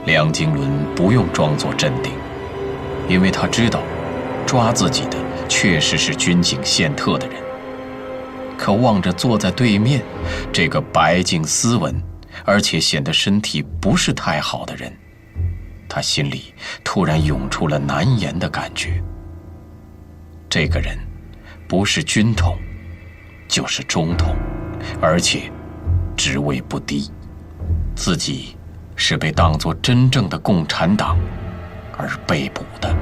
梁经纶不用装作镇定，因为他知道，抓自己的确实是军警宪特的人。可望着坐在对面这个白净斯文，而且显得身体不是太好的人，他心里突然涌出了难言的感觉。这个人不是军统，就是中统，而且职位不低，自己是被当作真正的共产党而被捕的。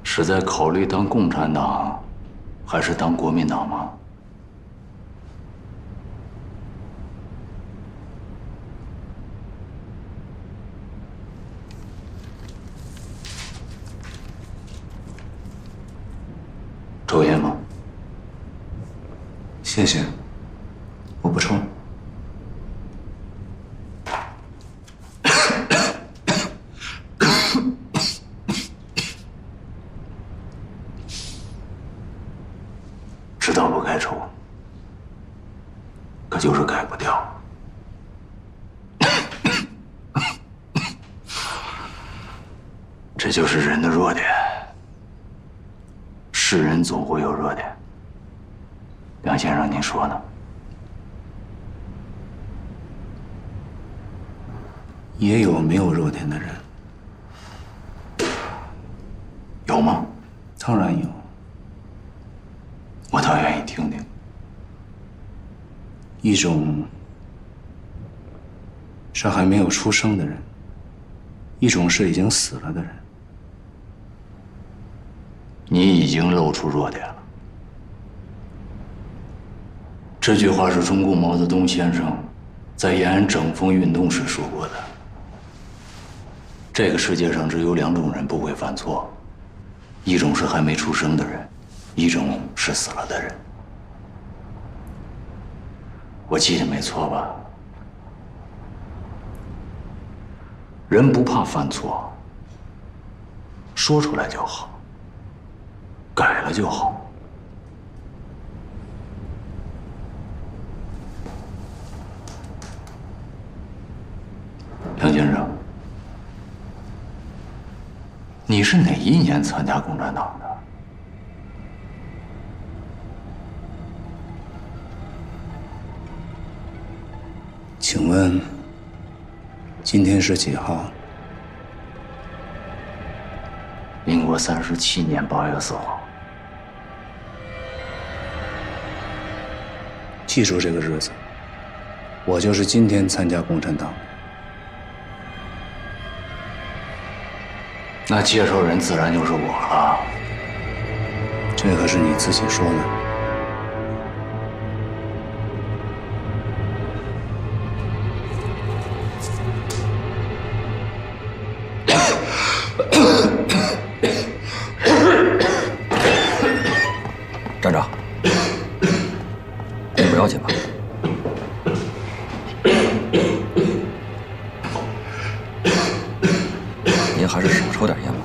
是在考虑当共产党，还是当国民党吗？抽烟吗？谢谢，我不抽。知道不该抽，可就是改不掉。这就是人的弱点。是人总会有弱点。梁先生，您说呢？也有没有弱点的人。有吗？当然有。我倒愿意听听。一种是还没有出生的人，一种是已经死了的人。你已经露出弱点了。这句话是中共毛泽东先生在延安整风运动时说过的。这个世界上只有两种人不会犯错，一种是还没出生的人，一种是死了的人。我记得没错吧？人不怕犯错，说出来就好，改了就好。梁先生，你是哪一年参加共产党的？请问今天是几号？民国37年8月4号。记住这个日子，我就是今天参加共产党的。那介绍人自然就是我了。这可是你自己说的。站长，你不要紧吧？您还是少抽点烟吧。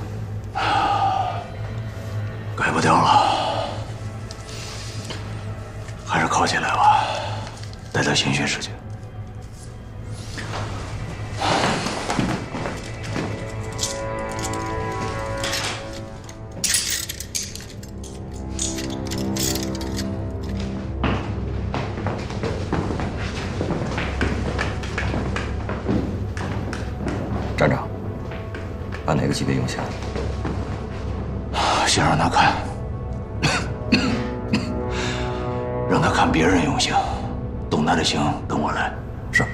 改不掉了，还是铐起来吧，带到刑讯室去。站长，按哪个级别用刑？先让他看，让他看别人用刑，动他的刑，跟我来。是。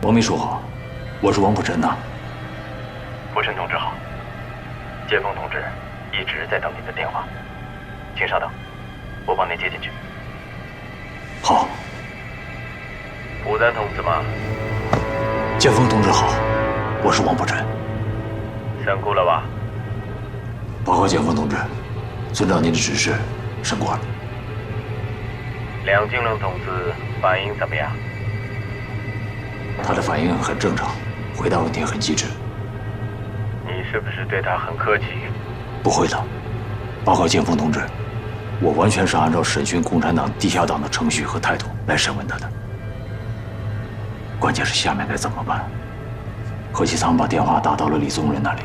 我没说谎，我是王富臣呐。富臣同志好，剑锋同志一直在等您的电话，请稍等，我帮您接进去。好。富然同志吗？剑锋同志好，我是王富臣。审过了吧？报告剑锋同志，遵照您的指示，审过了。梁金龙同志反应怎么样？他的反应很正常，回答问题很机智。你是不是对他很客气？不会的，报告剑锋同志，我完全是按照审讯共产党地下党的程序和态度来审问他的。关键是下面该怎么办？何其仓把电话打到了李宗仁那里，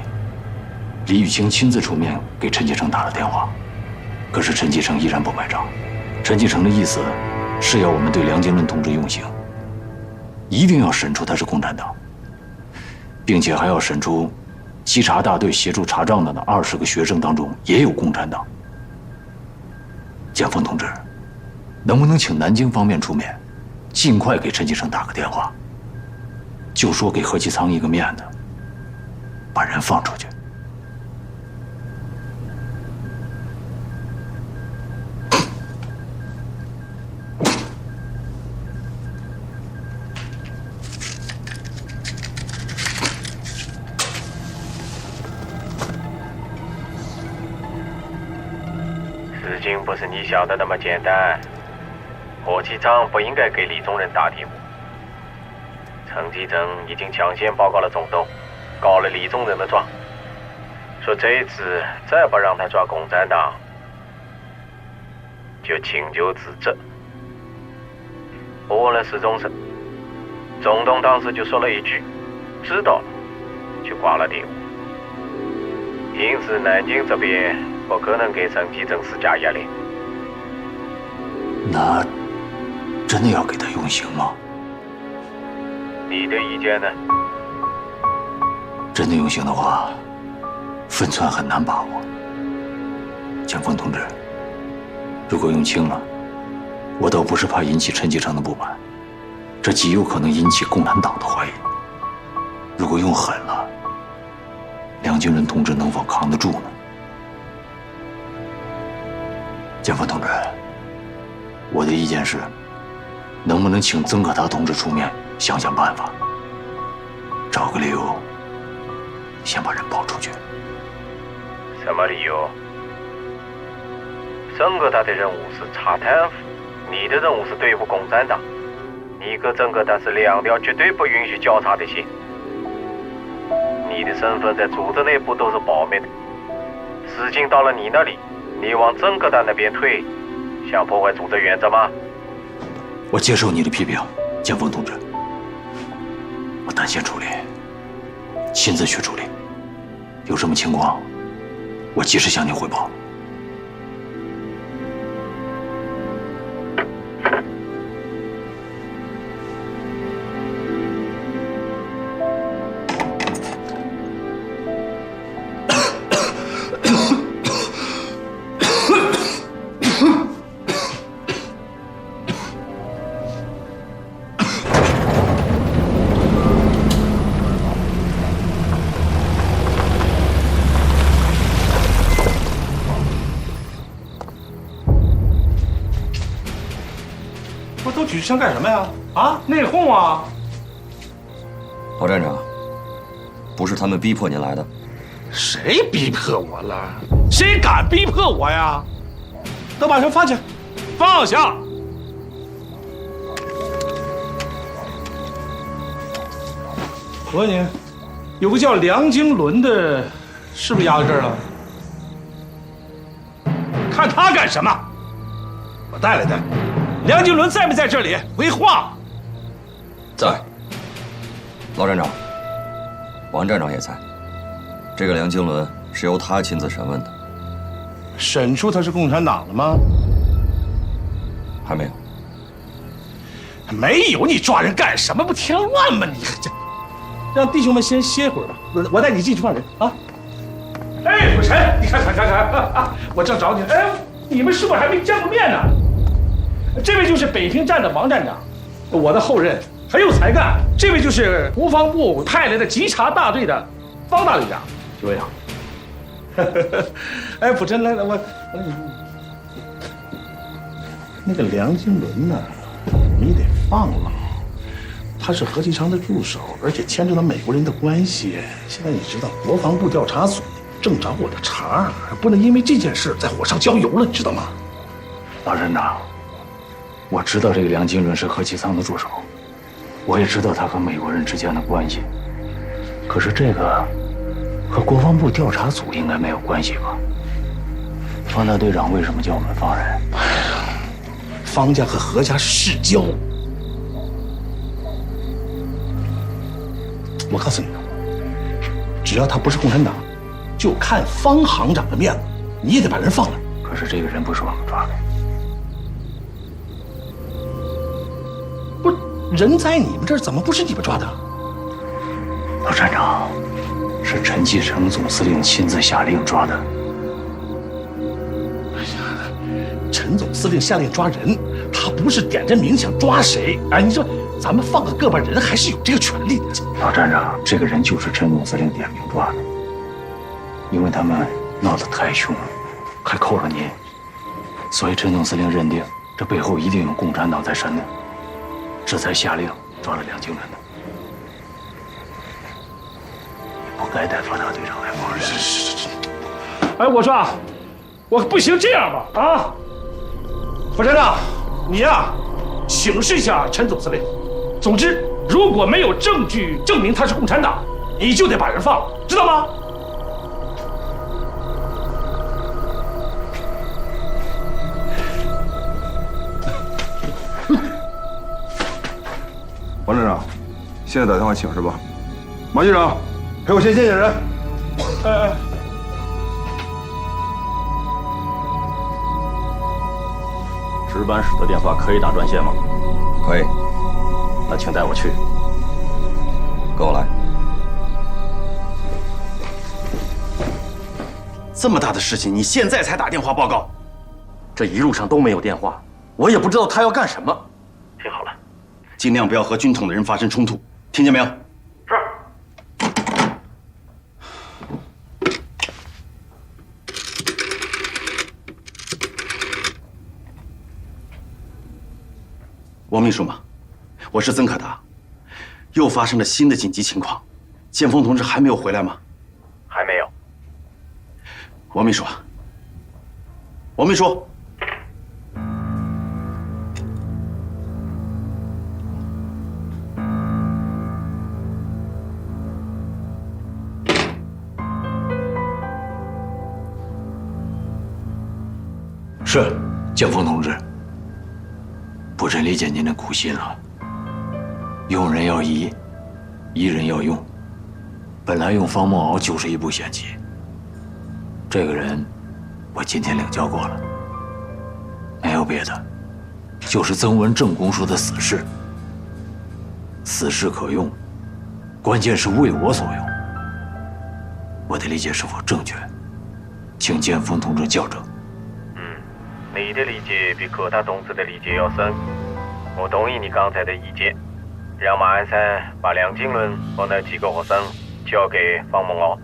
李玉清亲自出面给陈继承打了电话，可是陈继承依然不买账。陈继承的意思是要我们对梁金伦同志用刑，一定要审出他是共产党，并且还要审出稽查大队协助查账的那20个学生当中也有共产党。剑锋同志，能不能请南京方面出面，尽快给陈继承打个电话，就说给何其仓一个面子，把人放出去。事情不是你想的那么简单。何其仓不应该给李宗仁打电话。陈继承已经抢先报告了总督，告了李宗仁的状，说这一次再不让他抓共产党，就请求自责。我问了史中生，总统当时就说了一句：“知道了”，就挂了电话。因此，南京这边不可能给陈继承施加压力。那真的要给他用刑吗？你的意见呢？真的用刑的话，分寸很难把握。剑锋同志，如果用轻了，我倒不是怕引起陈继承的不满，这极有可能引起共产党的怀疑。如果用狠了，梁金伦同志能否扛得住呢？剑锋同志，我的意见是，能不能请曾可达同志出面想想办法，找个理由，先把人保出去。什么理由？曾可达的任务是查贪腐，你的任务是对付共产党。你跟曾可达是两条绝对不允许交叉的线。你的身份在组织内部都是保密的，事情到了你那里，你往曾可达那边推，想破坏组织原则吗？我接受你的批评，剑锋同志。我单线处理，亲自去处理。有什么情况，我及时向您汇报。都举枪干什么呀？啊，内讧啊！老站长，不是他们逼迫您来的。谁逼迫我了？谁敢逼迫我呀？都把枪放下，放下！我问你，有个叫梁经纶的，是不是押到这儿了？看他干什么？我带来的。梁经纶在没在这里？回话。在。老站长，王站长也在。这个梁经纶是由他亲自审问的。审出他是共产党了吗？还没有。没有，你抓人干什么？不添乱吗？你这，让弟兄们先歇会儿吧。我带你进去放人啊。哎，富臣，你看，我正找你。哎，你们是不是还没见过面呢？这位就是北平站的王站长，我的后任，很有才干。这位就是国防部派来的稽查大队的方大队长，几位啊？哎，辅臣来了，我那个梁经纶呢，你得放了。他是何其昌的助手，而且牵扯到美国人的关系。现在你知道，国防部调查组正找我的茬，不能因为这件事再火上浇油了，你知道吗？老镇长，我知道这个梁经纶是何其昌的助手，我也知道他和美国人之间的关系。可是这个和国防部调查组应该没有关系吧？方大队长为什么叫我们放人？方家和何家是世交。我告诉你，只要他不是共产党，就看方行长的面子，你也得把人放了。可是这个人不是我们抓的。不是，人在你们这儿，怎么不是你们抓的？老站长，是陈继承总司令亲自下令抓的。哎呀，陈总司令下令抓人，他不是点着名想抓谁。哎，你说咱们放个个把人，还是有这个权利的。老站长，这个人就是陈总司令点名抓的，因为他们闹得太凶了，还扣了您，所以陈总司令认定这背后一定有共产党在煽动，这才下令抓了梁经纶的。不该带方大队长来放人。哎，我说啊，我不行，这样吧，啊，副站长，你呀，请示一下陈总司令。总之，如果没有证据证明他是共产党，你就得把人放了，知道吗？王站长，现在打电话请示吧。马局长，陪我先见见人。值班室的电话可以打专线吗？可以，那请带我去。跟我来。这么大的事情，你现在才打电话报告？这一路上都没有电话，我也不知道他要干什么。听好了，尽量不要和军统的人发生冲突，听见没有？是。王秘书吗？我是曾可达。又发生了新的紧急情况，建峰同志还没有回来吗？还没有。王秘书，王秘书，是建峰同志。不真理解您的苦心了。用人要疑，疑人要用。本来用方梦敖就是一步险棋。这个人，我今天领教过了，没有别的，就是曾文正公说的死士。死士可用，关键是为我所用。我的理解是否正确？请建峰同志校正。你的理解比可达同志的理解要深，我同意你刚才的意见，让马鞍山把梁经纶和那几个学生交给方梦敖，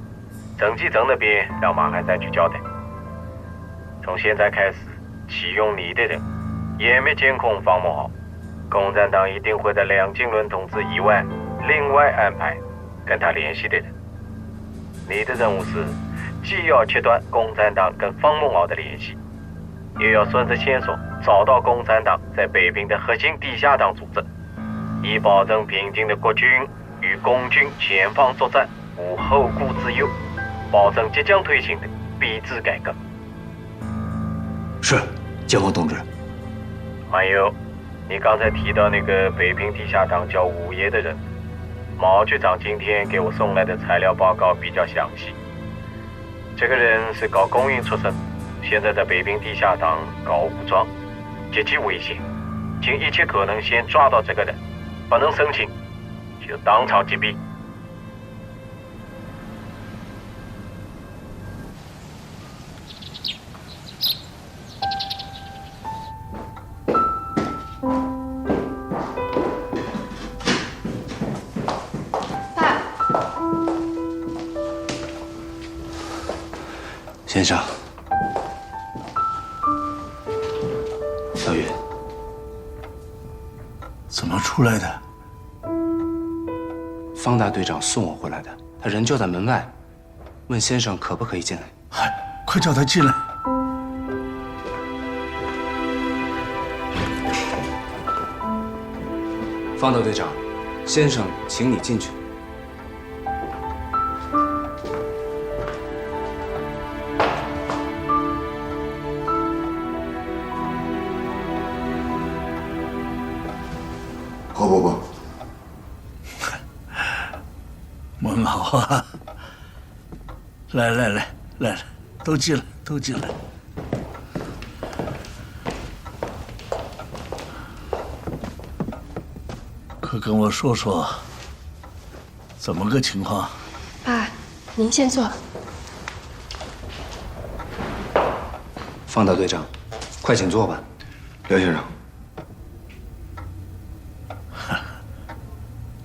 郑继承那边让马鞍山去交代。从现在开始，启用你的人，严密监控方梦敖，共产党一定会在梁经纶同志以外，另外安排跟他联系的人。你的任务是，既要切断共产党跟方梦敖的联系，也要顺着线索找到共产党在北平的核心地下党组织，以保证平津的国军与共军前方作战无后顾之忧，保证即将推行的币制改革。是，建峰同志。还有，你刚才提到那个北平地下党叫五爷的人，毛局长今天给我送来的材料报告比较详细。这个人是搞公运出身，现在在北平地下党搞武装，极其危险，尽一切可能先抓到这个人，不能申请就当场击毙。先生，小雨，怎么出来的？方大队长送我回来的，他人就在门外，问先生可不可以进来。嗨，快叫他进来。方大队长，先生，请你进去。何伯伯，孟好啊！来，都进来，都进来。快跟我说说，怎么个情况？爸，您先坐。方大队长，快请坐吧。梁先生，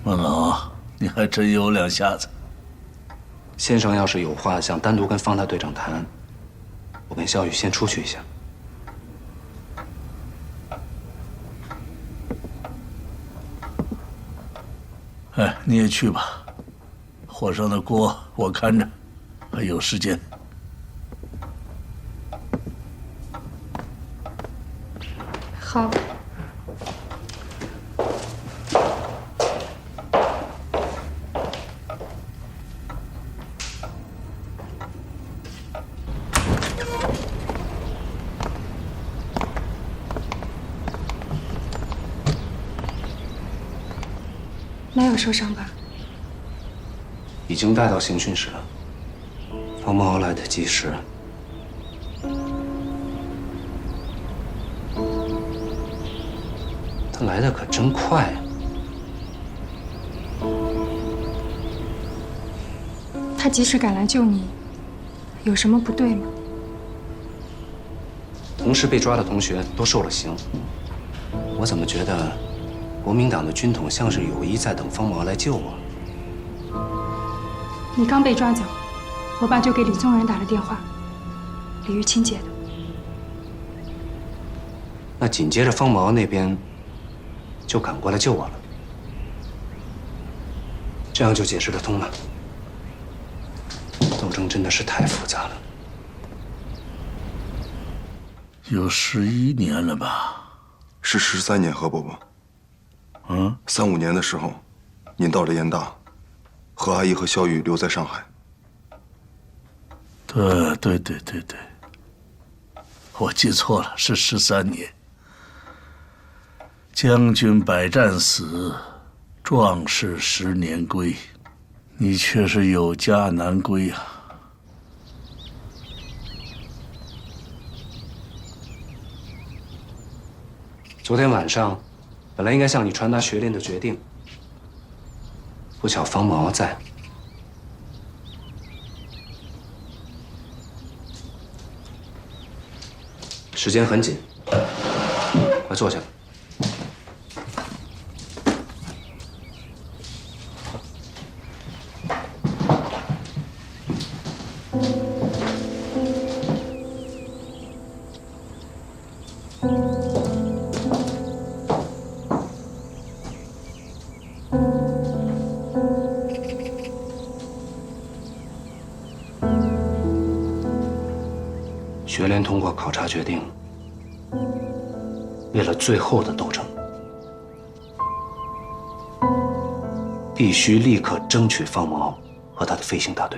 孟老，你还真有两下子。先生要是有话想单独跟方大队长谈，我跟小雨先出去一下。哎，你也去吧，火上的锅我看着，还有时间。好。没有受伤吧？已经带到刑讯室了。方梦瑶来得及时，他来的可真快呀！他及时赶来救你，有什么不对吗？同时被抓的同学都受了刑，我怎么觉得国民党的军统像是有意在等方毛来救我？你刚被抓走，我爸就给李宗仁打了电话，李玉清接的。那紧接着方毛那边就赶过来救我了，这样就解释得通了。斗争真的是太复杂了。有11年了吧？是13年，何伯伯。35年的时候，您到了燕大，何阿姨和萧雨留在上海。对，我记错了，是13年。将军百战死，壮士10年归，你却是有家难归啊！昨天晚上，本来应该向你传达学联的决定，不巧方毛在。时间很紧，快坐下。学联通过考察决定，为了最后的斗争，必须立刻争取方毛和他的飞行大队。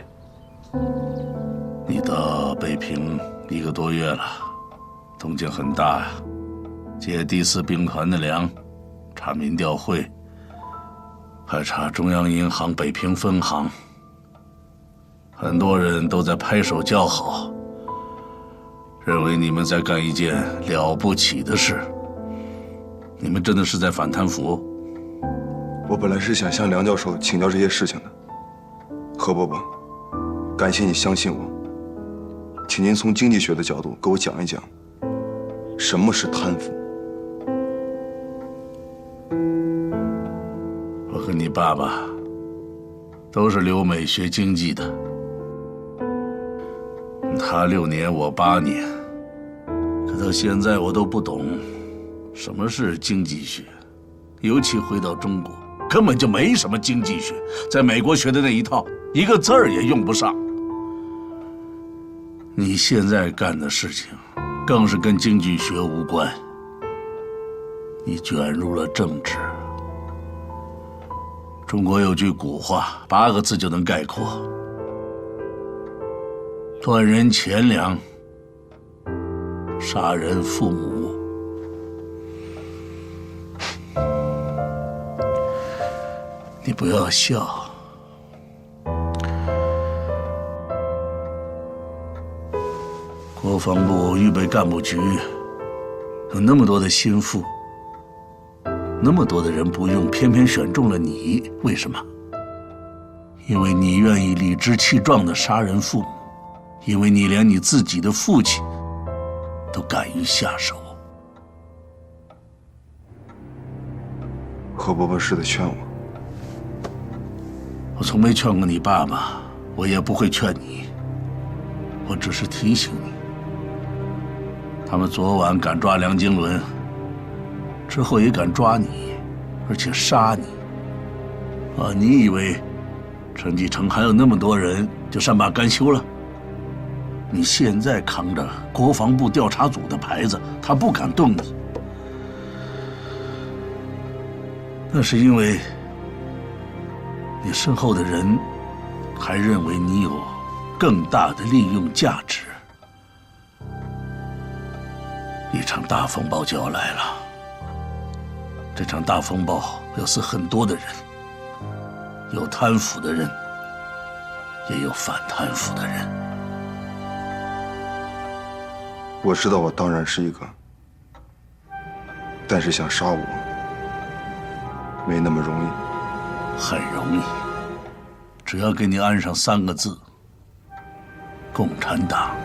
你到北平1个多月了，动静很大呀，借第4兵团的粮，查民调会，还查中央银行北平分行，很多人都在拍手叫好。认为你们在干一件了不起的事，你们真的是在反贪腐？我本来是想向梁教授请教这些事情的，何伯伯，感谢你相信我，请您从经济学的角度给我讲一讲，什么是贪腐？我和你爸爸都是留美学经济的，他6年，我8年，可到现在我都不懂什么是经济学，尤其回到中国，根本就没什么经济学，在美国学的那一套，一个字儿也用不上。你现在干的事情，更是跟经济学无关，你卷入了政治。中国有句古话，8个字就能概括：断人钱粮，杀人父母。你不要笑。国防部预备干部局有那么多的心腹，那么多的人不用，偏偏选中了你，为什么？因为你愿意理直气壮地杀人父母，因为你连你自己的父亲都敢于下手。何伯伯是在劝我。我从没劝过你爸爸，我也不会劝你，我只是提醒你，他们昨晚敢抓梁经纶，之后也敢抓你，而且杀你。你以为陈继承还有那么多人就善罢甘休了？你现在扛着国防部调查组的牌子，他不敢动你，那是因为你身后的人还认为你有更大的利用价值。一场大风暴就要来了，这场大风暴要死很多的人，有贪腐的人，也有反贪腐的人。我知道我当然是一个，但是想杀我没那么容易。很容易，只要给你安上3个字：共产党。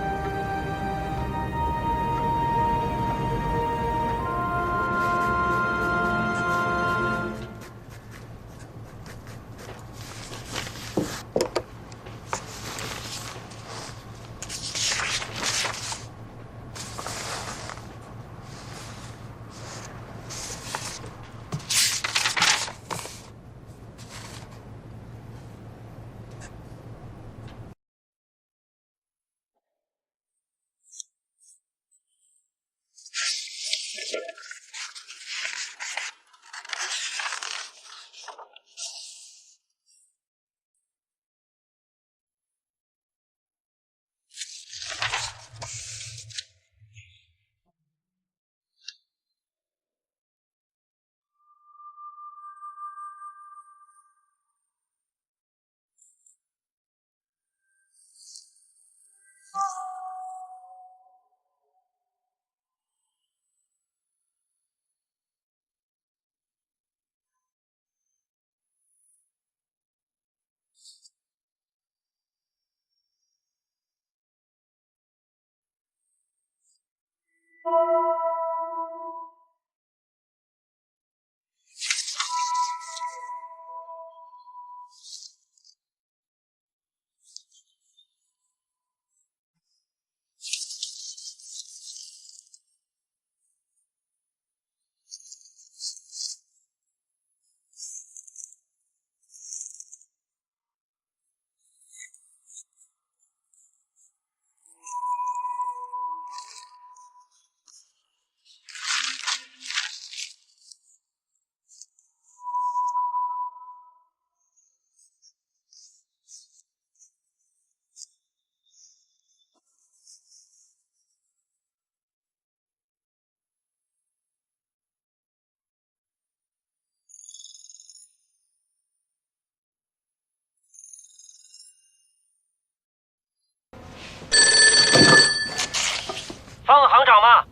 方行长吗？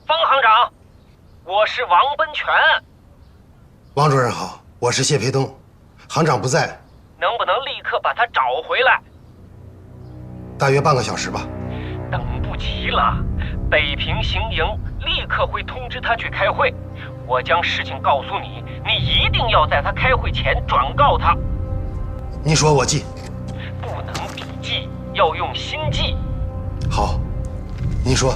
方行长，我是王奔全。王主任好，我是谢培东，行长不在，能不能立刻把他找回来？大约半个小时吧。等不及了，北平行营立刻会通知他去开会。我将事情告诉你，你一定要在他开会前转告他。你说我记。不能笔记，要用心记。好，您说。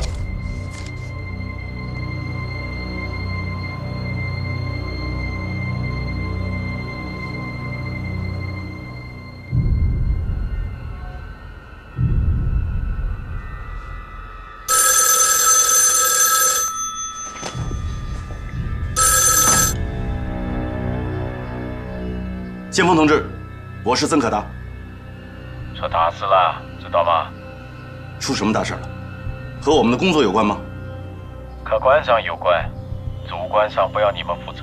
先锋同志，我是曾可达。出大事了，知道吗？出什么大事了？和我们的工作有关吗？客观上有关，主观上不要你们负责。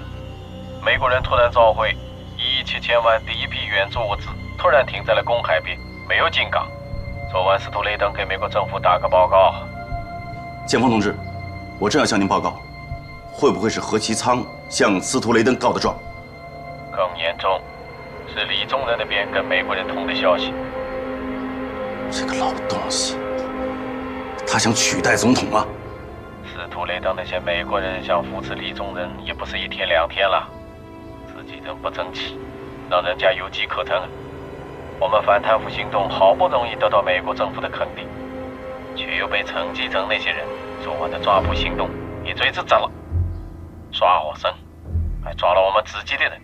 美国人突然召回17000万第一批援助物资，突然停在了公海边，没有进港。昨晚司徒雷登给美国政府打个报告。先锋同志，我正要向您报告，会不会是何其仓向司徒雷登告的状？更严重。是李宗仁那边跟美国人通的消息。这个老东西，他想取代总统吗？司徒雷登那些美国人想扶持李宗仁，也不是1天2天了，自己人不争气，让人家有机可乘。我们反贪腐行动好不容易得到美国政府的肯定，却又被陈继承那些人昨晚的抓捕行动一锤子砸了，耍我生，还抓了我们自己的人。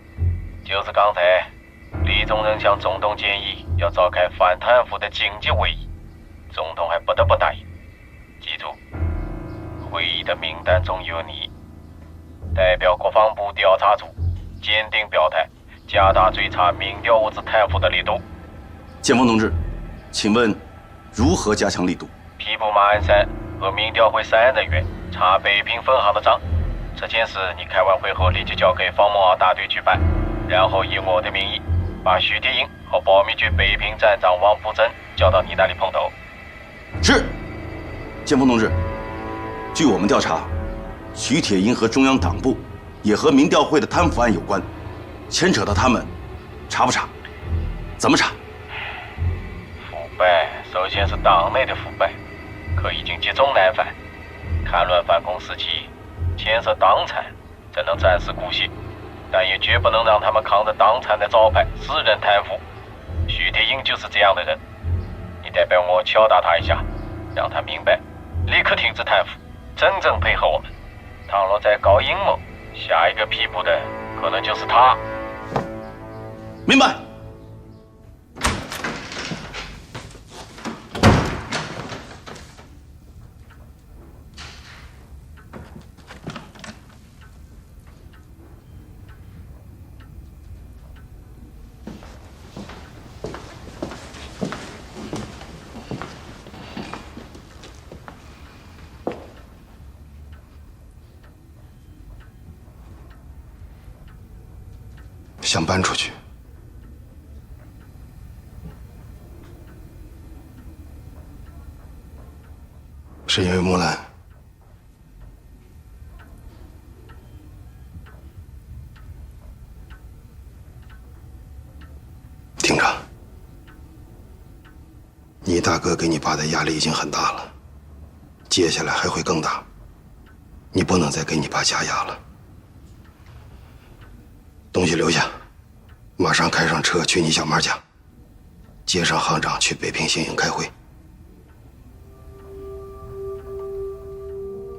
就是刚才。李宗仁向总统建议要召开反贪腐的紧急会议，总统还不得不答应。记住，会议的名单中有你，代表国防部调查组坚定表态，加大追查民调物资贪腐的力度。建峰同志，请问如何加强力度？批捕马鞍山和民调会3人员查北平分行的账，这件事你开完会后立即交给方梦敖大队去办，然后以我的名义把徐铁英和保密局北平站长王福珍叫到你那里碰头。是，建峰同志，据我们调查，徐铁英和中央党部也和民调会的贪腐案有关，牵扯到他们，查不查？怎么查？腐败首先是党内的腐败，可已经积重难返。戡乱反攻时期，牵涉党产，才能暂时姑息。但也绝不能让他们扛着党产的招牌私人贪腐。徐铁英就是这样的人，你代表我敲打他一下，让他明白，立刻停止贪腐，真正配合我们。倘若再搞阴谋，下一个批捕的可能就是他。明白。想搬出去，是因为木兰。听着，你大哥给你爸的压力已经很大了，接下来还会更大，你不能再给你爸加压了。东西留下，马上开上车去你小妈家，接上行长去北平行营开会。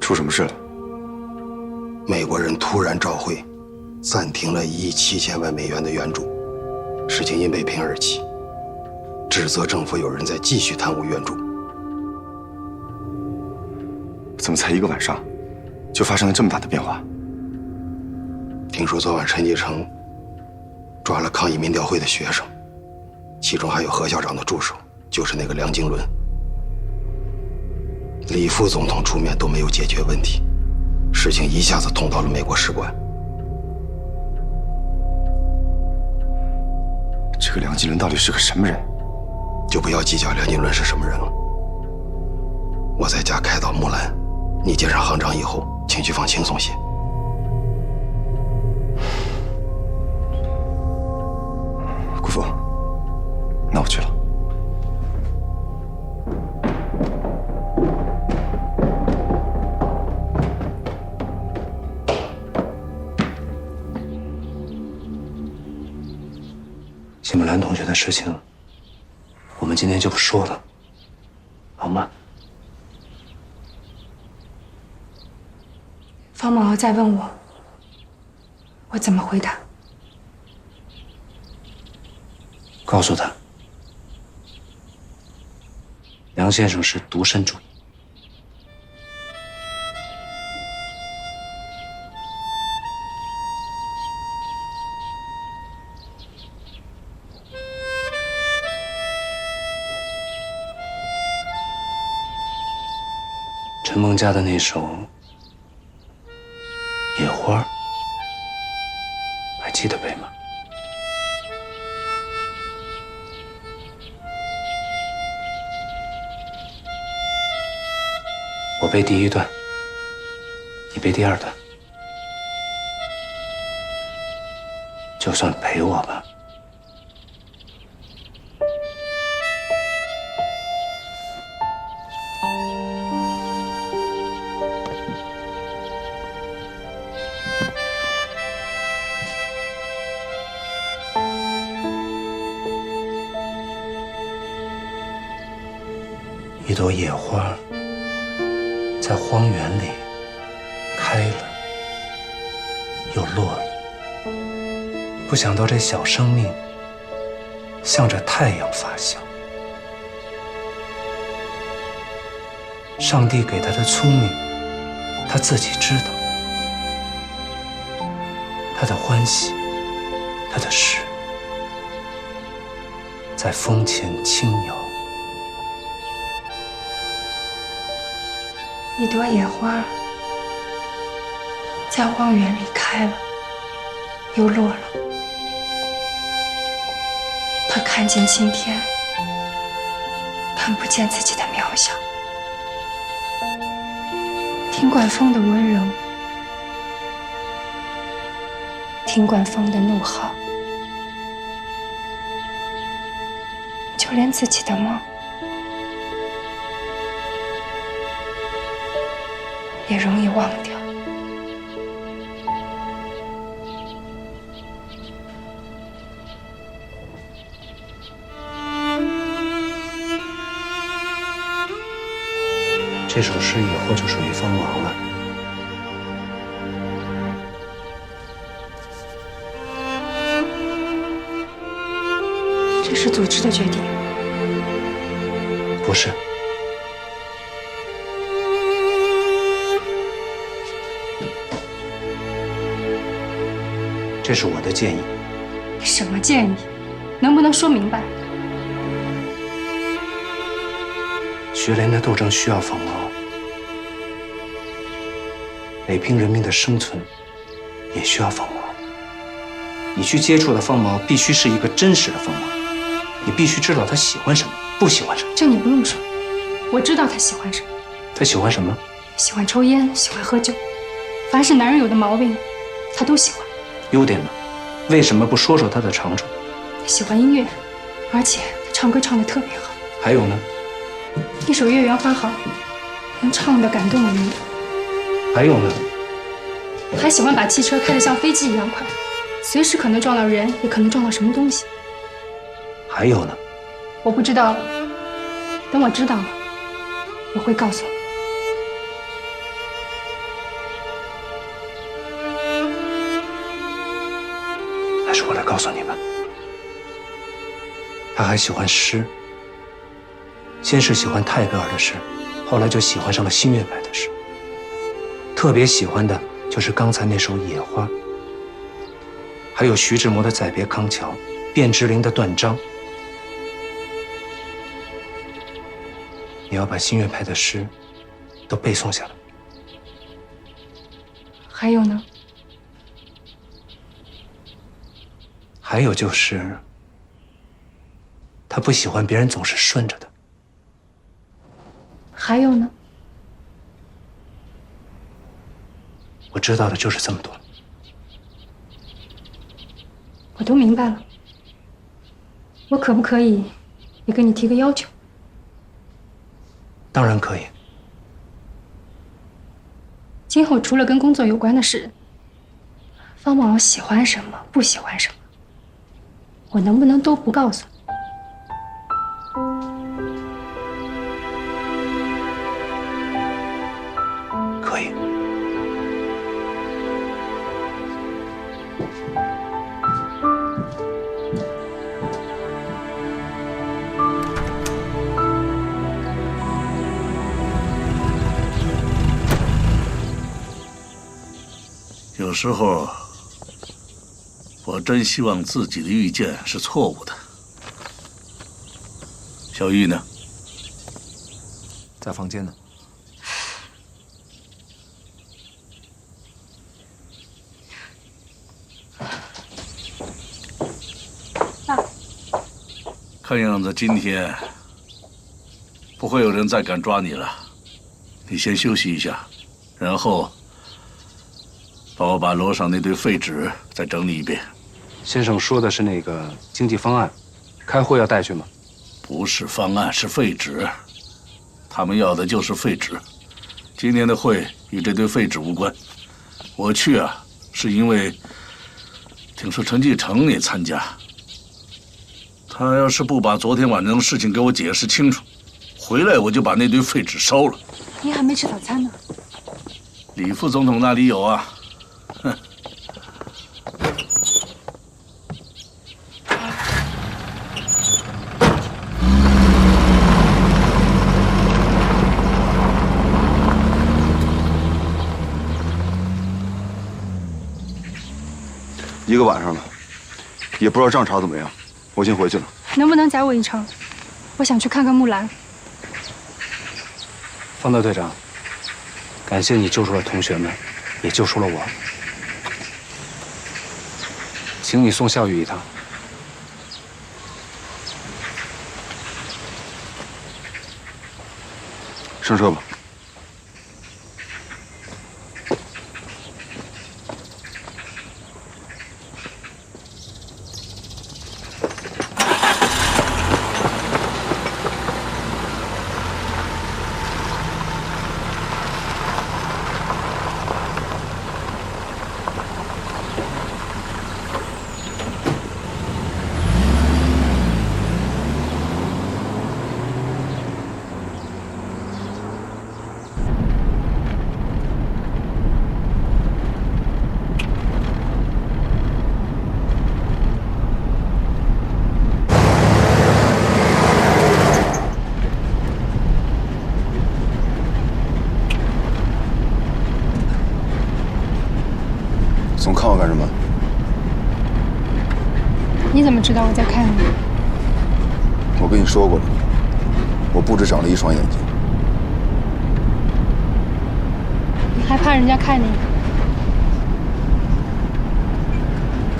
出什么事了？美国人突然召会，暂停了1亿7千万美元的援助，事情因北平而起，指责政府有人在继续贪污援助。怎么才一个晚上，就发生了这么大的变化？听说昨晚陈继承抓了抗议民调会的学生，其中还有何校长的助手，就是那个梁经纶。李副总统出面都没有解决问题，事情一下子捅到了美国使馆。这个梁经纶到底是个什么人？就不要计较梁经纶是什么人了。我在家开导木兰，你接上行长以后，情绪放轻松些。姑父，那我去了。谢木兰同学的事情，我们今天就不说了，好吗？方毛敖再问我，我怎么回答？告诉他，梁先生是独身主义。陈梦家的那首《野花》，还记得背吗？我背第一段，你背第二段，就算陪我吧。一朵野花在荒原里开了又落了，不想到这小生命向着太阳发笑。上帝给他的聪明，他自己知道。他的欢喜，他的诗，在风前轻摇。一朵野花在荒原里开了又落了，他看见青天，看不见自己的渺小，听惯风的温柔，听惯风的怒吼，就连自己的梦也容易忘掉。这首诗以后就属于方王了。这是组织的决定。不是。这是我的建议。什么建议？能不能说明白？学联的斗争需要方毛，北平人民的生存也需要方毛。你去接触的方毛必须是一个真实的方毛，你必须知道他喜欢什么，不喜欢什么。这你不用说，我知道他喜欢什么。他喜欢什么？喜欢抽烟，喜欢喝酒，凡是男人有的毛病，他都喜欢。优点呢？为什么不说说他的长处？他喜欢音乐，而且他唱歌唱得特别好。还有呢？一首月圆花好，能唱得感动人。还有呢？还喜欢把汽车开得像飞机一样快，随时可能撞到人，也可能撞到什么东西。还有呢？我不知道了，等我知道了，我会告诉你。还是我来告诉你吧。他还喜欢诗，先是喜欢泰戈尔的诗，后来就喜欢上了新月派的诗。特别喜欢的就是刚才那首《野花》，还有徐志摩的《再别康桥》，卞之琳的《断章》。你要把新月派的诗都背诵下来。还有呢？还有就是，他不喜欢别人总是顺着他。还有呢？我知道的就是这么多。我都明白了。我可不可以也跟你提个要求？当然可以。今后除了跟工作有关的事，方毛喜欢什么，不喜欢什么，我能不能都不告诉你？可以。有时候，我真希望自己的预见是错误的。小玉呢？在房间呢。爸，看样子今天不会有人再敢抓你了。你先休息一下，然后帮我把楼上那堆废纸再整理一遍。先生说的是那个经济方案，开会要带去吗？不是方案，是废纸。他们要的就是废纸。今天的会与这堆废纸无关。我去啊，是因为听说陈继承也参加。他要是不把昨天晚上的事情给我解释清楚，回来我就把那堆废纸烧了。您还没吃早餐呢。李副总统那里有啊。哼。1个晚上了，也不知道账查怎么样，我先回去了。能不能载我一程？我想去看看木兰。方大队长，感谢你救出了同学们，也救出了我。请你送孝玉一趟。上车吧。总看我干什么？你怎么知道我在看你？我跟你说过了，我不止长了1双眼睛。你还怕人家看你？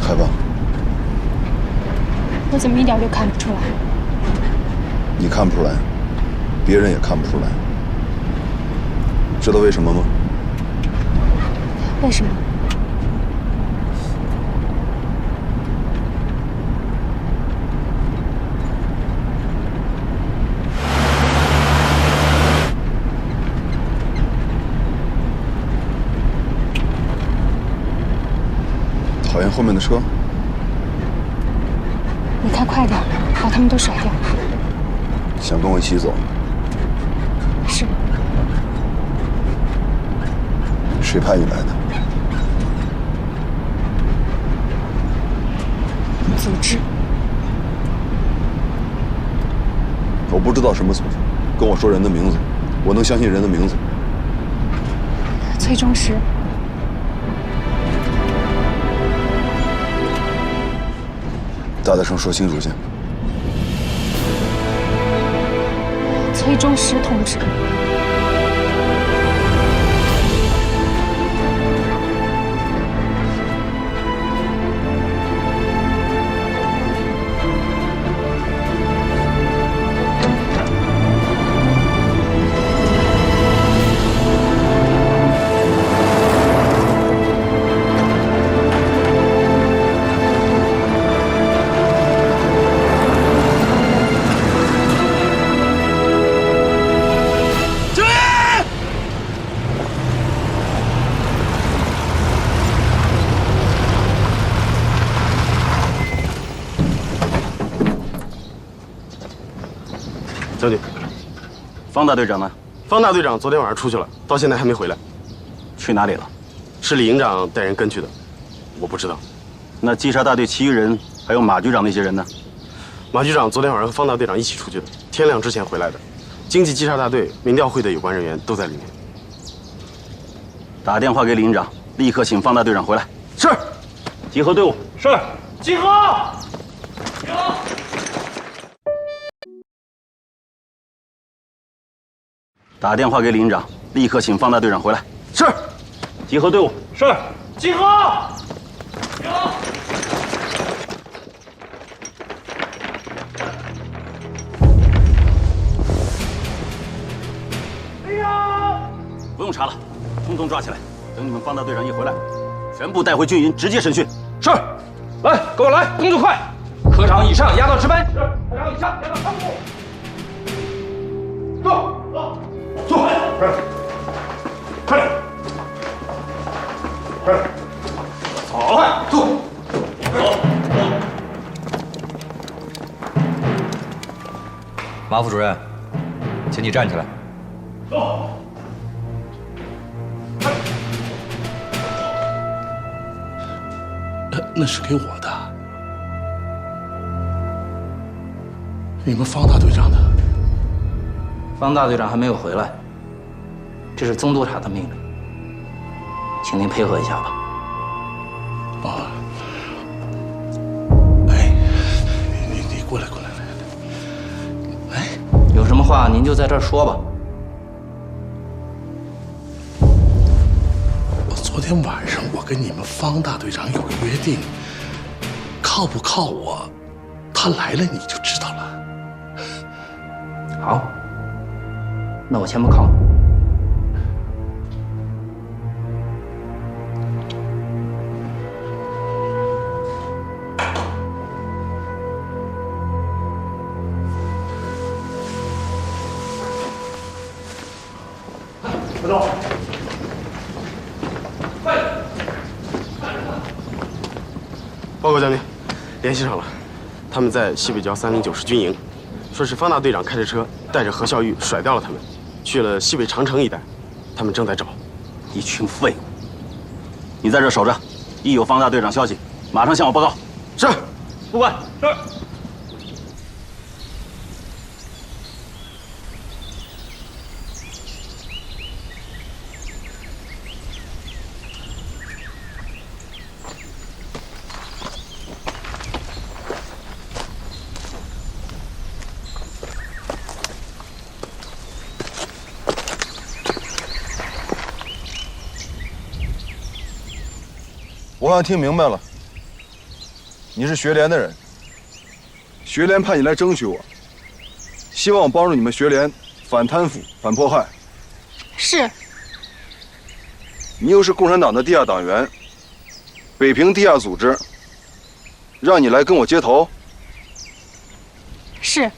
害怕？我怎么一点就看不出来？你看不出来，别人也看不出来。知道为什么吗？为什么？讨厌后面的车？你开快点，把他们都甩掉。想跟我一起走？是。谁派你来的？组织。我不知道什么组织，跟我说人的名字，我能相信人的名字。崔中石。大点声说清楚些。崔中石同志。将军，方大队长呢？方大队长昨天晚上出去了，到现在还没回来。去哪里了？是李营长带人跟去的，我不知道。那稽查大队其余人还有马局长那些人呢？马局长昨天晚上和方大队长一起出去的，天亮之前回来的。经济稽查大队、民调会的有关人员都在里面。打电话给李营长，立刻请方大队长回来。是。集合队伍。是。集合。集合。打电话给李营长，立刻请方大队长回来。是。集合队伍。是。集合。集合。不用查了，通通抓起来。等你们方大队长一回来，全部带回军营直接审讯。是。来，跟我来，动作快。科长以上押到值班。是。科长以上押到仓库。坐。坐。快点。快点。快点。好，快坐。走。马副主任，请你站起来。走。那是给我的，你们方大队长的。方大队长还没有回来，这是曾督察的命令，请您配合一下吧。啊，哎，你过来，哎，有什么话您就在这儿说吧。昨天晚上我跟你们方大队长有个约定，靠不靠我，他来了你就知道了。好，那我先不靠。别动。报告将军，联系上了，他们在西北郊309师军营，说是方大队长开着车带着何孝玉甩掉了他们，去了西北长城一带，他们正在找。一群废物！你在这守着，一有方大队长消息，马上向我报告。是，副官。是。我好像听明白了，你是学联的人，学联派你来争取我，希望我帮助你们学联反贪腐、反迫害。是。你又是共产党的地下党员，北平地下组织让你来跟我接头。是。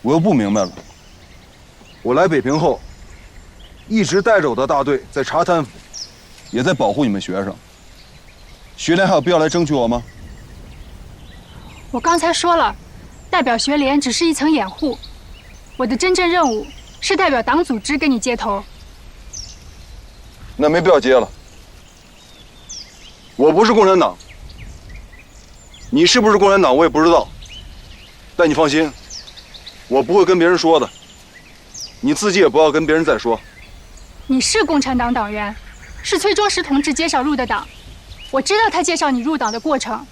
我又不明白了，我来北平后，一直带着我的大队在查贪腐，也在保护你们学生。学联还有必要来争取我吗？我刚才说了，代表学联只是一层掩护，我的真正任务是代表党组织跟你接头。那没必要接了。我不是共产党，你是不是共产党我也不知道，但你放心，我不会跟别人说的，你自己也不要跟别人再说。你是共产党党员，是崔卓实同志介绍入的党，我知道他介绍你入党的过程。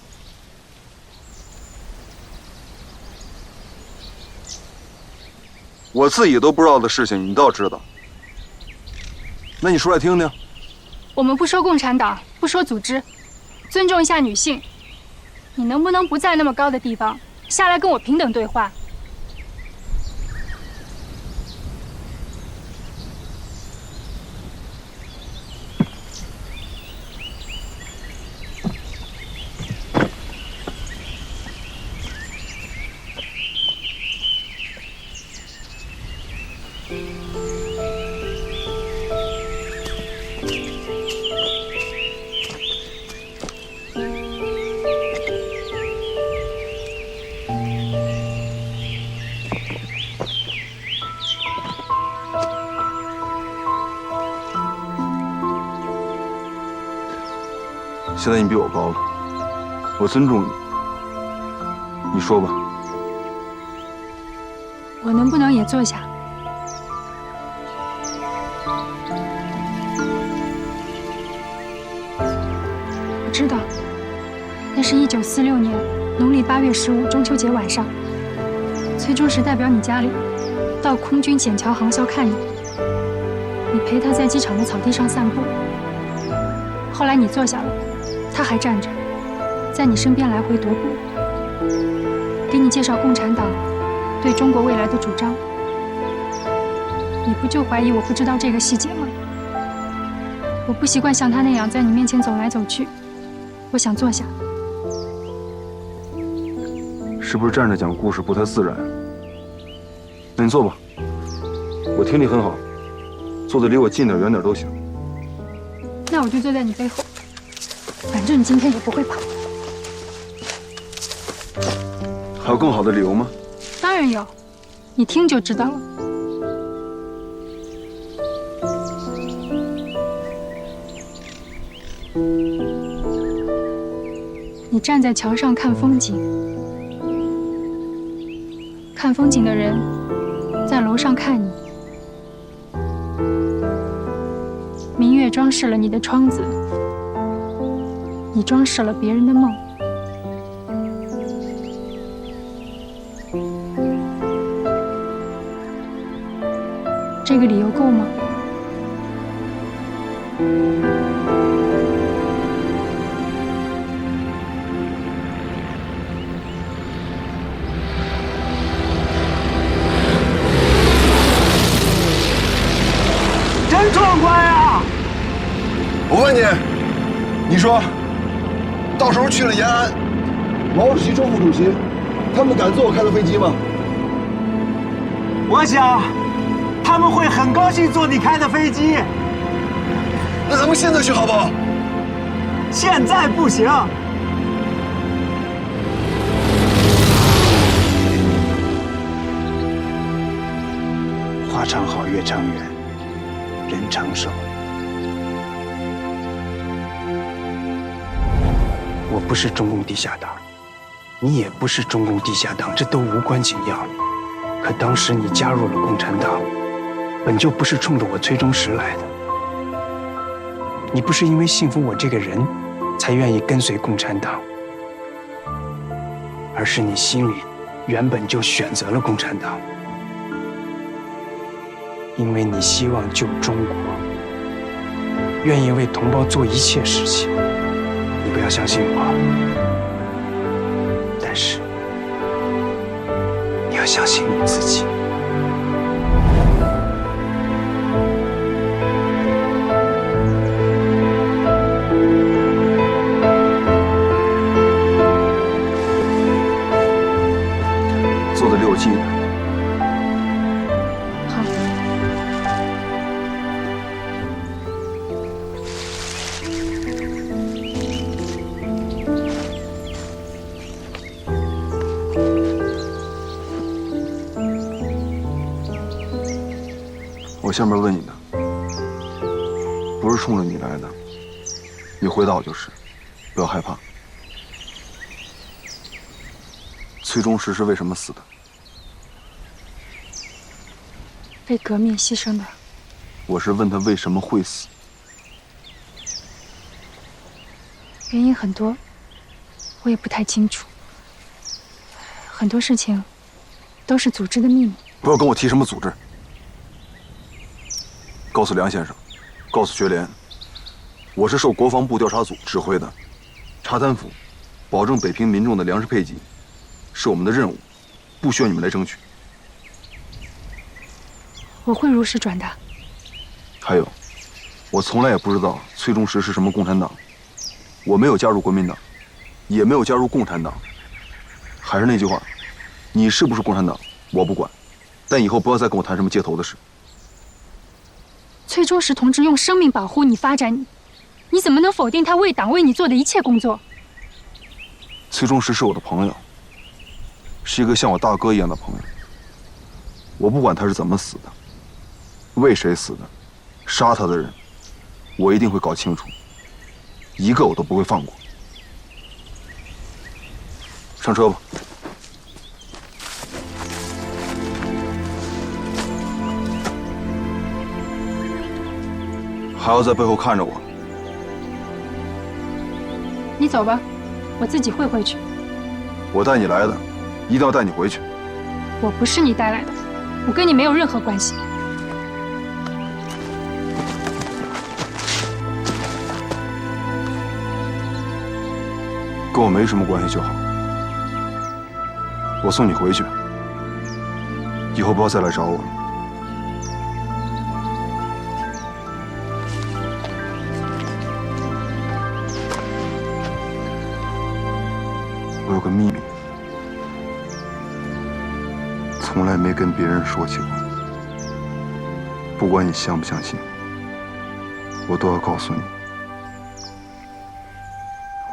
我自己都不知道的事情，你倒知道。那你说来听听。我们不说共产党，不说组织，尊重一下女性。你能不能不在那么高的地方下来跟我平等对话？现在你比我高了，我尊重你。你说吧。我能不能也坐下？知道，那是1946年农历8月15中秋节晚上，崔中实代表你家里到空军笕桥航校看你，你陪他在机场的草地上散步。后来你坐下了，他还站着，在你身边来回踱步，给你介绍共产党对中国未来的主张。你不就怀疑我不知道这个细节吗？我不习惯像他那样在你面前走来走去，我想坐下。是不是站着讲故事不太自然？那你坐吧，我听力很好，坐得离我近点远点都行。那我就坐在你背后，反正你今天也不会跑。还有更好的理由吗？当然有，你听就知道了。你站在桥上看风景，看风景的人在楼上看你。明月装饰了你的窗子，你装饰了别人的梦。这个理由够吗？真壮观呀！我问你，你说，到时候去了延安，毛主席、周副主席，他们敢坐我开的飞机吗？我想，他们会很高兴坐你开的飞机。那咱们现在去好不好？现在不行。花常好，月常圆，人长寿。我不是中共地下党，你也不是中共地下党，这都无关紧要。可当时你加入了共产党，本就不是冲着我崔中实来的。你不是因为信服我这个人，才愿意跟随共产党，而是你心里原本就选择了共产党，因为你希望救中国，愿意为同胞做一切事情。你不要相信我，但是你要相信你自己。做得离我近一点。好。我下面问你的，不是冲着你来的，你回答我就是，不要害怕。崔中实是为什么死的？为革命牺牲的。我是问他为什么会死。原因很多，我也不太清楚。很多事情都是组织的秘密。不要跟我提什么组织。告诉梁先生，告诉学联，我是受国防部调查组指挥的，查贪腐，保证北平民众的粮食配给，是我们的任务，不需要你们来争取。我会如实转达。还有，我从来也不知道崔中实是什么共产党，我没有加入国民党，也没有加入共产党。还是那句话，你是不是共产党，我不管，但以后不要再跟我谈什么接头的事。崔中实同志用生命保护你、发展你，你怎么能否定他为党为你做的一切工作？崔中实是我的朋友，是一个像我大哥一样的朋友。我不管他是怎么死的，为谁死的，杀他的人，我一定会搞清楚，一个我都不会放过。上车吧。还要在背后看着我。走吧，我自己会回去。我带你来的，一定要带你回去。我不是你带来的，我跟你没有任何关系。跟我没什么关系就好。我送你回去，以后不要再来找我了。我有个秘密，从来没跟别人说起过。不管你相不相信，我都要告诉你，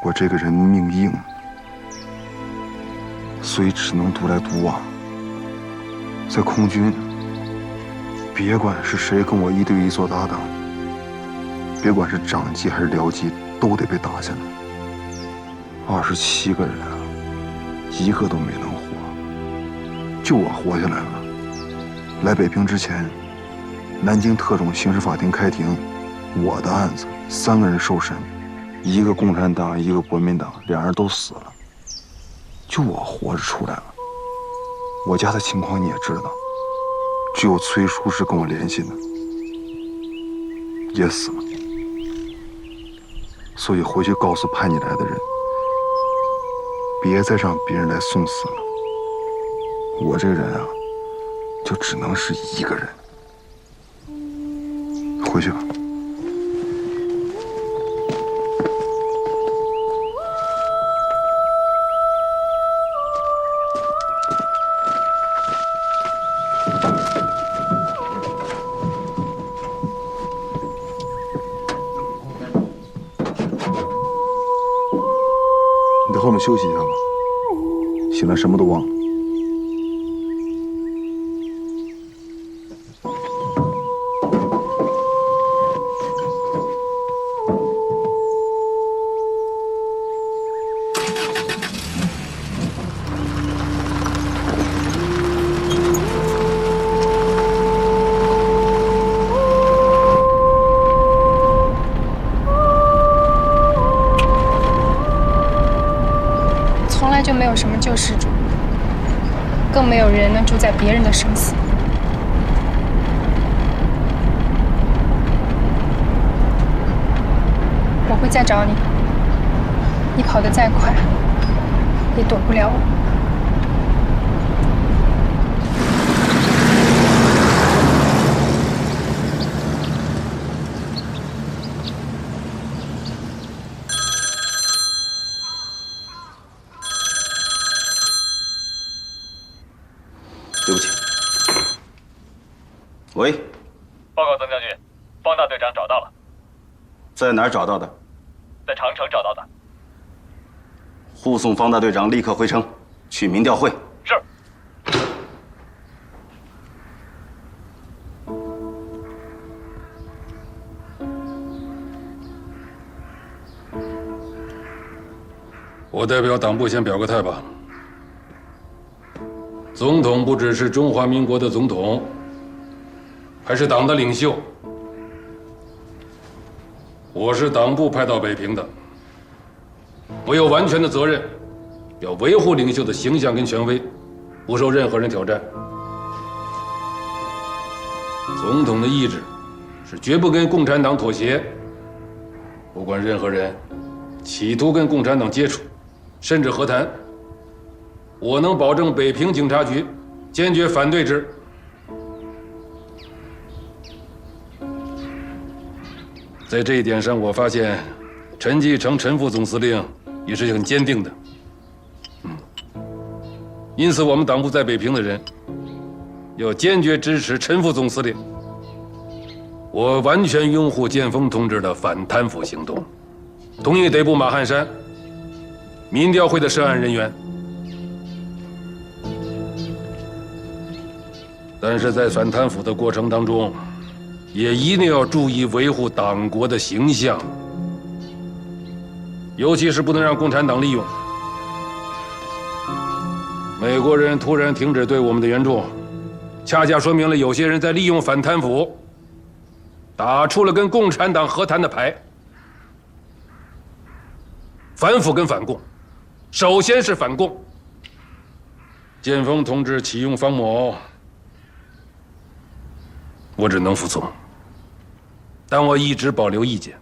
我这个人命硬，所以只能独来独往。在空军，别管是谁跟我1对1做搭档，别管是长机还是僚机，都得被打下来。27个人啊，一个都没能活，就我活下来了。来北平之前，南京特种刑事法庭开庭，我的案子3个人受审，一个共产党，一个国民党，2人都死了，就我活着出来了。我家的情况你也知道，只有崔叔是跟我联系的，也死了。所以回去告诉派你来的人，别再让别人来送死了。我这个人啊，就只能是一个人。回去吧。你在后面休息一下吧，醒来什么都忘了。就没有什么救世主，更没有人能主宰别人的生死。我会再找你，你跑得再快，也躲不了我。对不起。喂，报告曾将军，方大队长找到了。在哪儿找到的？在长城找到的。护送方大队长立刻回城，去民调会。是。我代表党部先表个态吧。总统不只是中华民国的总统，还是党的领袖。我是党部派到北平的，我有完全的责任，要维护领袖的形象跟权威，不受任何人挑战。总统的意志是绝不跟共产党妥协，不管任何人企图跟共产党接触，甚至和谈，我能保证北平警察局坚决反对之。在这一点上，我发现陈继承陈副总司令也是很坚定的。因此，我们党部在北平的人要坚决支持陈副总司令。我完全拥护建峰同志的反贪腐行动，同意逮捕马汉山、民调会的涉案人员。但是在反贪腐的过程当中，也一定要注意维护党国的形象，尤其是不能让共产党利用。美国人突然停止对我们的援助，恰恰说明了有些人在利用反贪腐，打出了跟共产党和谈的牌。反腐跟反共，首先是反共。建锋同志启用方某，我只能服从，但我一直保留意见。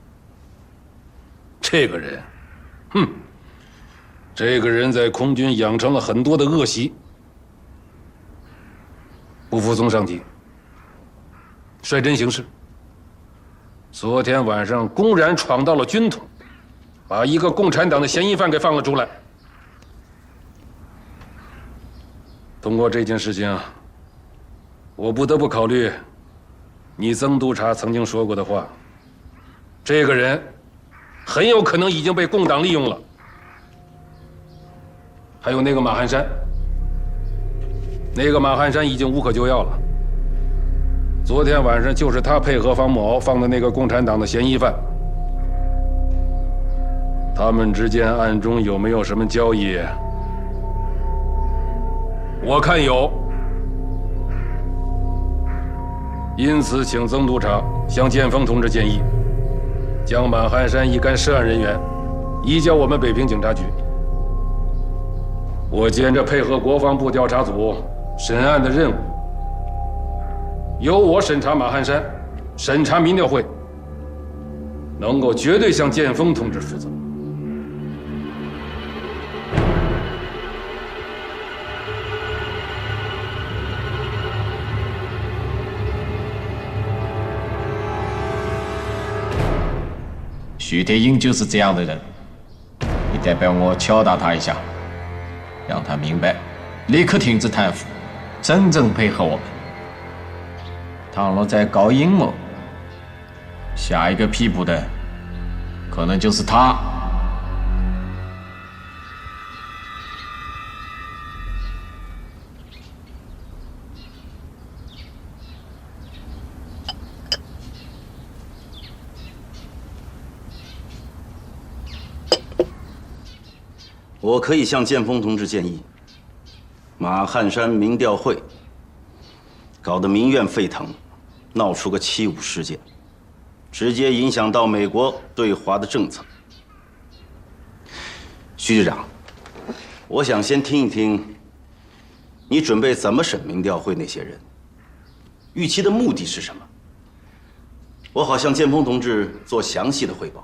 这个人，这个人在空军养成了很多的恶习，不服从上级，率真行事。昨天晚上公然闯到了军统，把一个共产党的嫌疑犯给放了出来。通过这件事情，我不得不考虑你曾督察曾经说过的话，这个人很有可能已经被共党利用了。还有那个马汉山，那个马汉山已经无可救药了。昨天晚上就是他配合方某放的那个共产党的嫌疑犯，他们之间暗中有没有什么交易？我看有，因此请曾督察向建锋同志建议，将马汉山一干涉案人员移交我们北平警察局。我兼着配合国防部调查组审案的任务，由我审查马汉山，审查民调会，能够绝对向建锋同志负责。徐铁英就是这样的人，你代表我敲打他一下，让他明白，立刻停止贪腐，真正配合我们。倘若再搞阴谋，下一个批捕的可能就是他。我可以向建锋同志建议，马汉山民调会搞得民怨沸腾，闹出个7·5事件，直接影响到美国对华的政策。徐局长，我想先听一听，你准备怎么审民调会那些人？预期的目的是什么？我好向建锋同志做详细的汇报。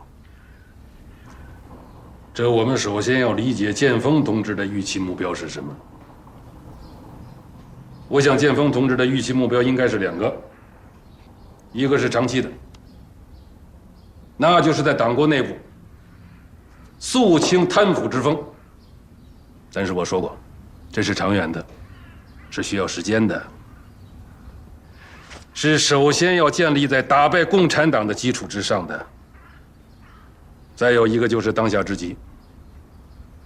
这我们首先要理解建锋同志的预期目标是什么。我想建锋同志的预期目标应该是2个，一个是长期的，那就是在党国内部肃清贪腐之风。但是我说过，这是长远的，是需要时间的，是首先要建立在打败共产党的基础之上的。再有一个就是当下之急，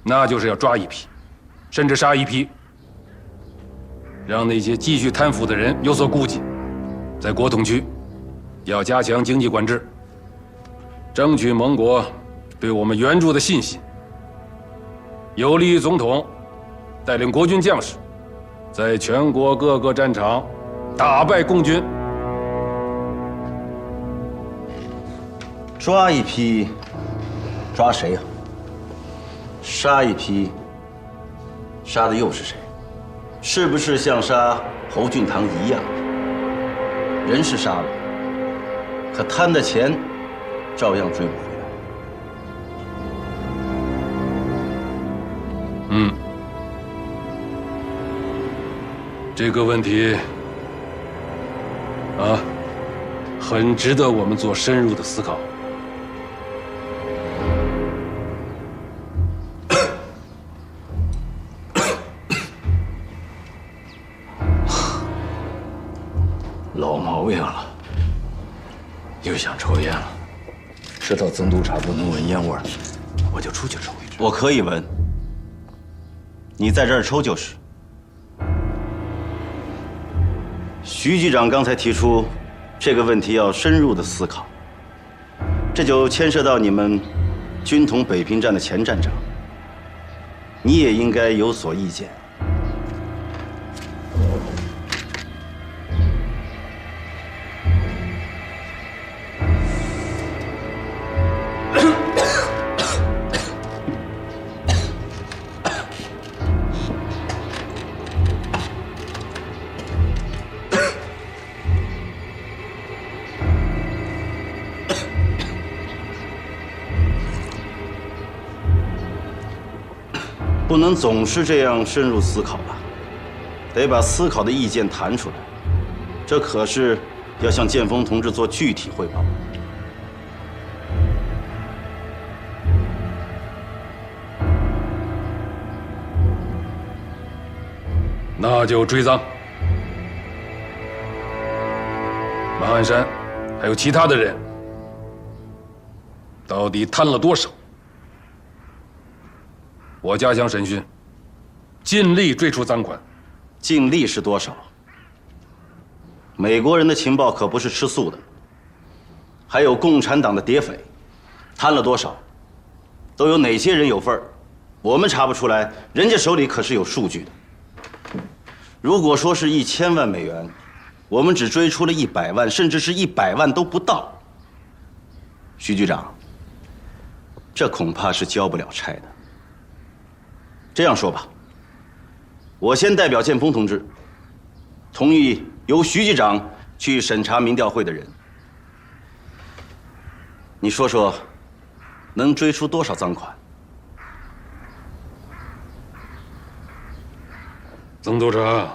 那就是要抓一批，甚至杀一批，让那些继续贪腐的人有所顾忌。在国统区，要加强经济管制，争取盟国对我们援助的信心，有利于总统带领国军将士在全国各个战场打败共军。抓一批。抓谁呀？杀一批，杀的又是谁？是不是像杀侯俊堂一样？人是杀了，可贪的钱照样追不回来。这个问题很值得我们做深入的思考。老毛病了，又想抽烟了。知道曾督察不能闻烟味儿，我就出去抽一支。我可以闻，你在这儿抽就是。徐局长刚才提出这个问题要深入的思考，这就牵涉到你们军统北平站的前站长，你也应该有所意见。不能总是这样深入思考吧，得把思考的意见谈出来。这可是要向剑锋同志做具体汇报。那就追赃。马鞍山还有其他的人，到底贪了多少？我加强审讯，尽力追出赃款。尽力是多少？美国人的情报可不是吃素的，还有共产党的谍匪，贪了多少？都有哪些人有份儿？我们查不出来，人家手里可是有数据的。如果说是1000万美元，我们只追出了100万，甚至是100万都不到。徐局长，这恐怕是交不了差的。这样说吧，我先代表剑锋同志，同意由徐局长去审查民调会的人。你说说，能追出多少赃款？曾督察，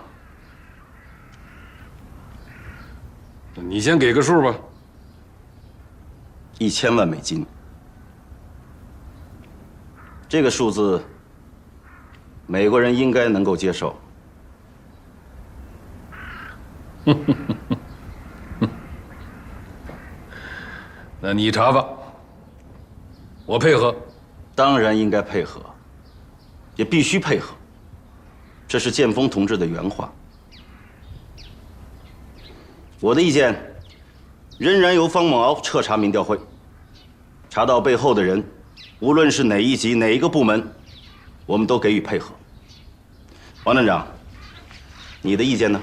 你先给个数吧。1000万美金，这个数字，美国人应该能够接受。那你查吧，我配合。当然应该配合，也必须配合。这是剑锋同志的原话。我的意见，仍然由方某敖彻查民调会，查到背后的人，无论是哪一级、哪一个部门，我们都给予配合。王站长，你的意见呢？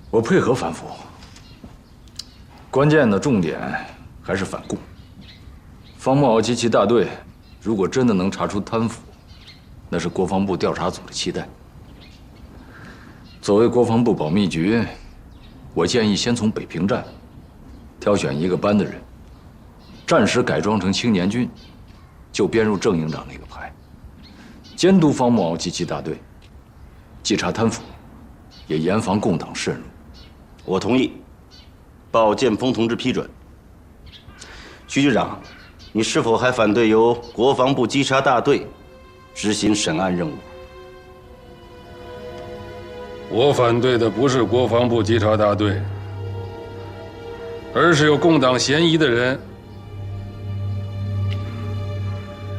我配合反腐，关键的重点还是反共。方某敖及其大队，如果真的能查出贪腐，那是国防部调查组的期待。作为国防部保密局，我建议先从北平站挑选一个班的人，暂时改装成青年军，就编入郑营长那个派，监督方某敖及其大队，稽查贪腐，也严防共党渗入。我同意，报剑锋同志批准。徐局长，你是否还反对由国防部稽查大队执行审案任务？我反对的不是国防部稽查大队，而是有共党嫌疑的人。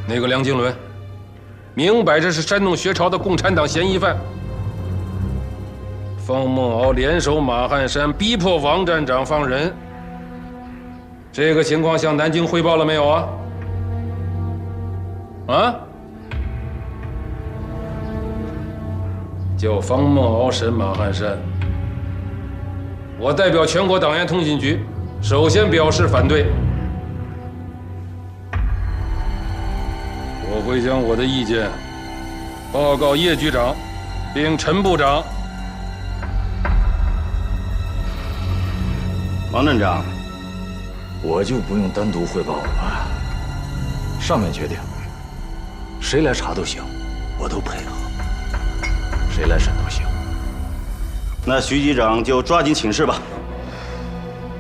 那个梁经纶，明摆着是煽动学潮的共产党嫌疑犯。方孟敖联手马汉山，逼迫王站长放人。这个情况向南京汇报了没有啊？啊？叫方孟敖审马汉山，我代表全国党员通信局，首先表示反对。我会将我的意见报告叶局长，并陈部长。王站长，我就不用单独汇报了吧？上面决定，谁来查都行，我都配合。谁来审都行。那徐局长就抓紧请示吧。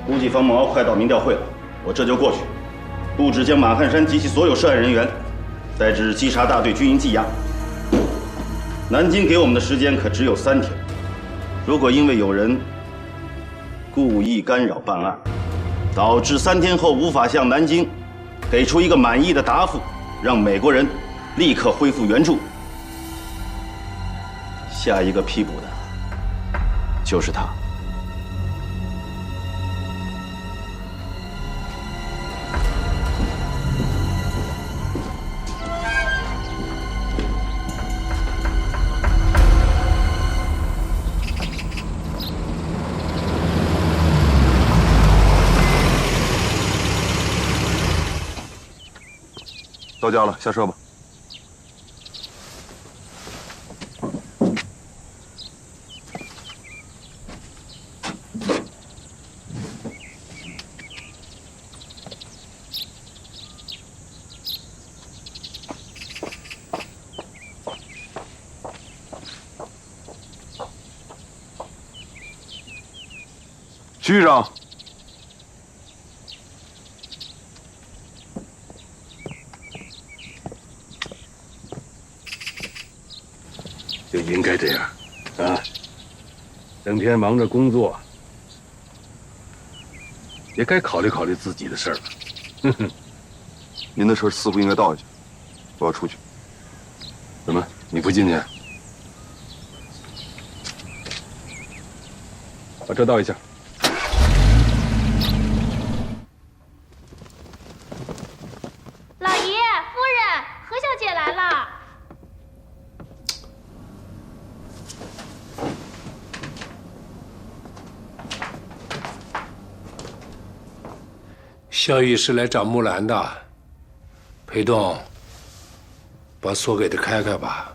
估计方孟敖快到民调会了，我这就过去，布置将马汉山及其所有涉案人员带至稽查大队军营羁押。南京给我们的时间可只有3天，如果因为有人故意干扰办案，导致3天后无法向南京给出一个满意的答复，让美国人立刻恢复援助，下一个批捕的就是他。到家了，下车吧。徐局长。就应该这样，啊，整天忙着工作，也该考虑考虑自己的事儿了。哼哼，您的车似乎应该倒一下，我要出去。怎么，你不进去？把车倒一下。老爷、夫人，何小姐来了。萧玉是来找木兰的，裴栋，把锁给他开开吧。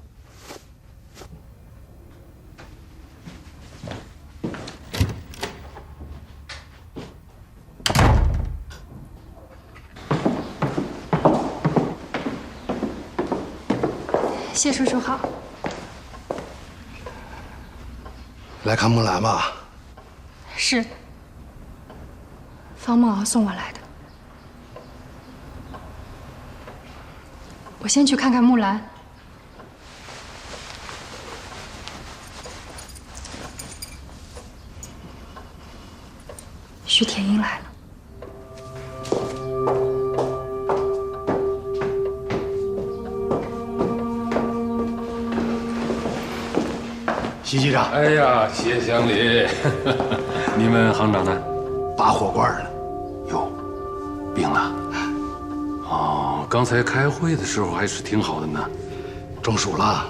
谢叔叔好。来看木兰吧。是，方梦瑶送我来的。我先去看看木兰。徐铁英来了。徐局长，哎呀，谢乡里，你们行长呢？拔火罐呢。哟，病了。哦，刚才开会的时候还是挺好的呢。中暑了。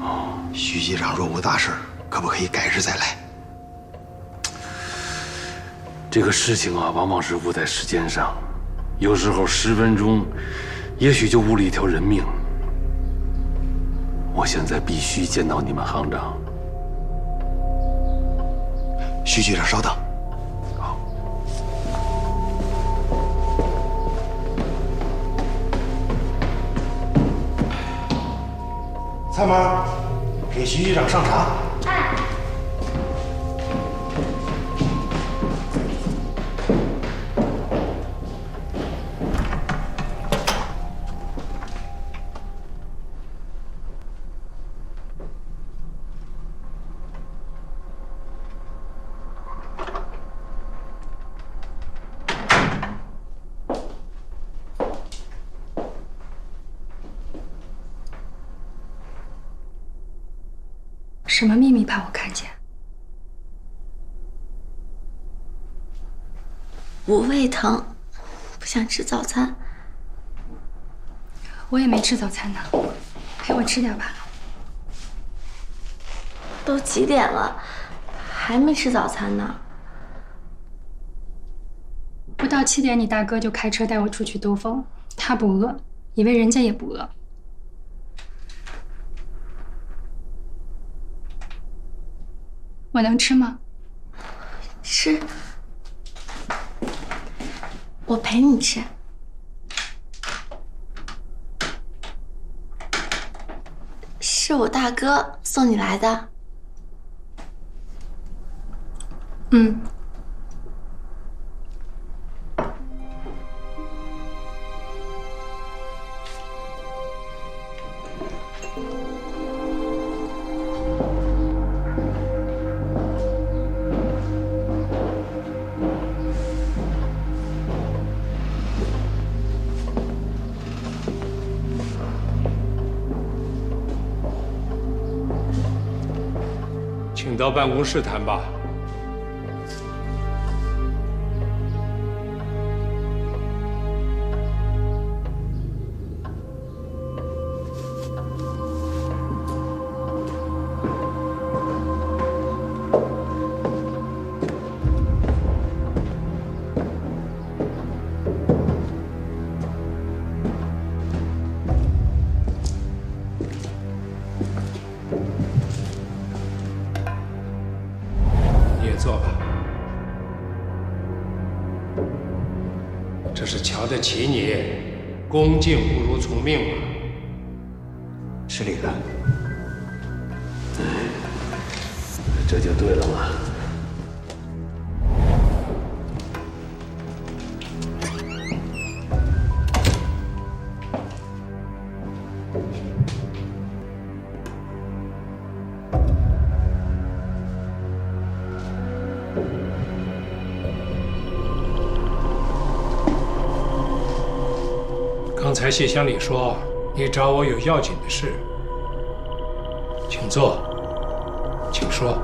哦，徐局长若无大事，可不可以改日再来？这个事情啊，往往是误在时间上，有时候10分钟，也许就误了一条人命。我现在必须见到你们行长。徐局长，稍等。好。蔡妈，给徐局长上茶。哎。什么秘密怕我看见？我胃疼，不想吃早餐。我也没吃早餐呢，陪我吃点吧。都几点了，还没吃早餐呢？不到7点，你大哥就开车带我出去兜风，他不饿，以为人家也不饿。我能吃吗？吃，我陪你吃。是我大哥送你来的。嗯。请到办公室谈吧。坐吧，这是瞧得起你，恭敬不如从命嘛。失礼了。这就对了嘛。才谢乡里说你找我有要紧的事，请坐，请说。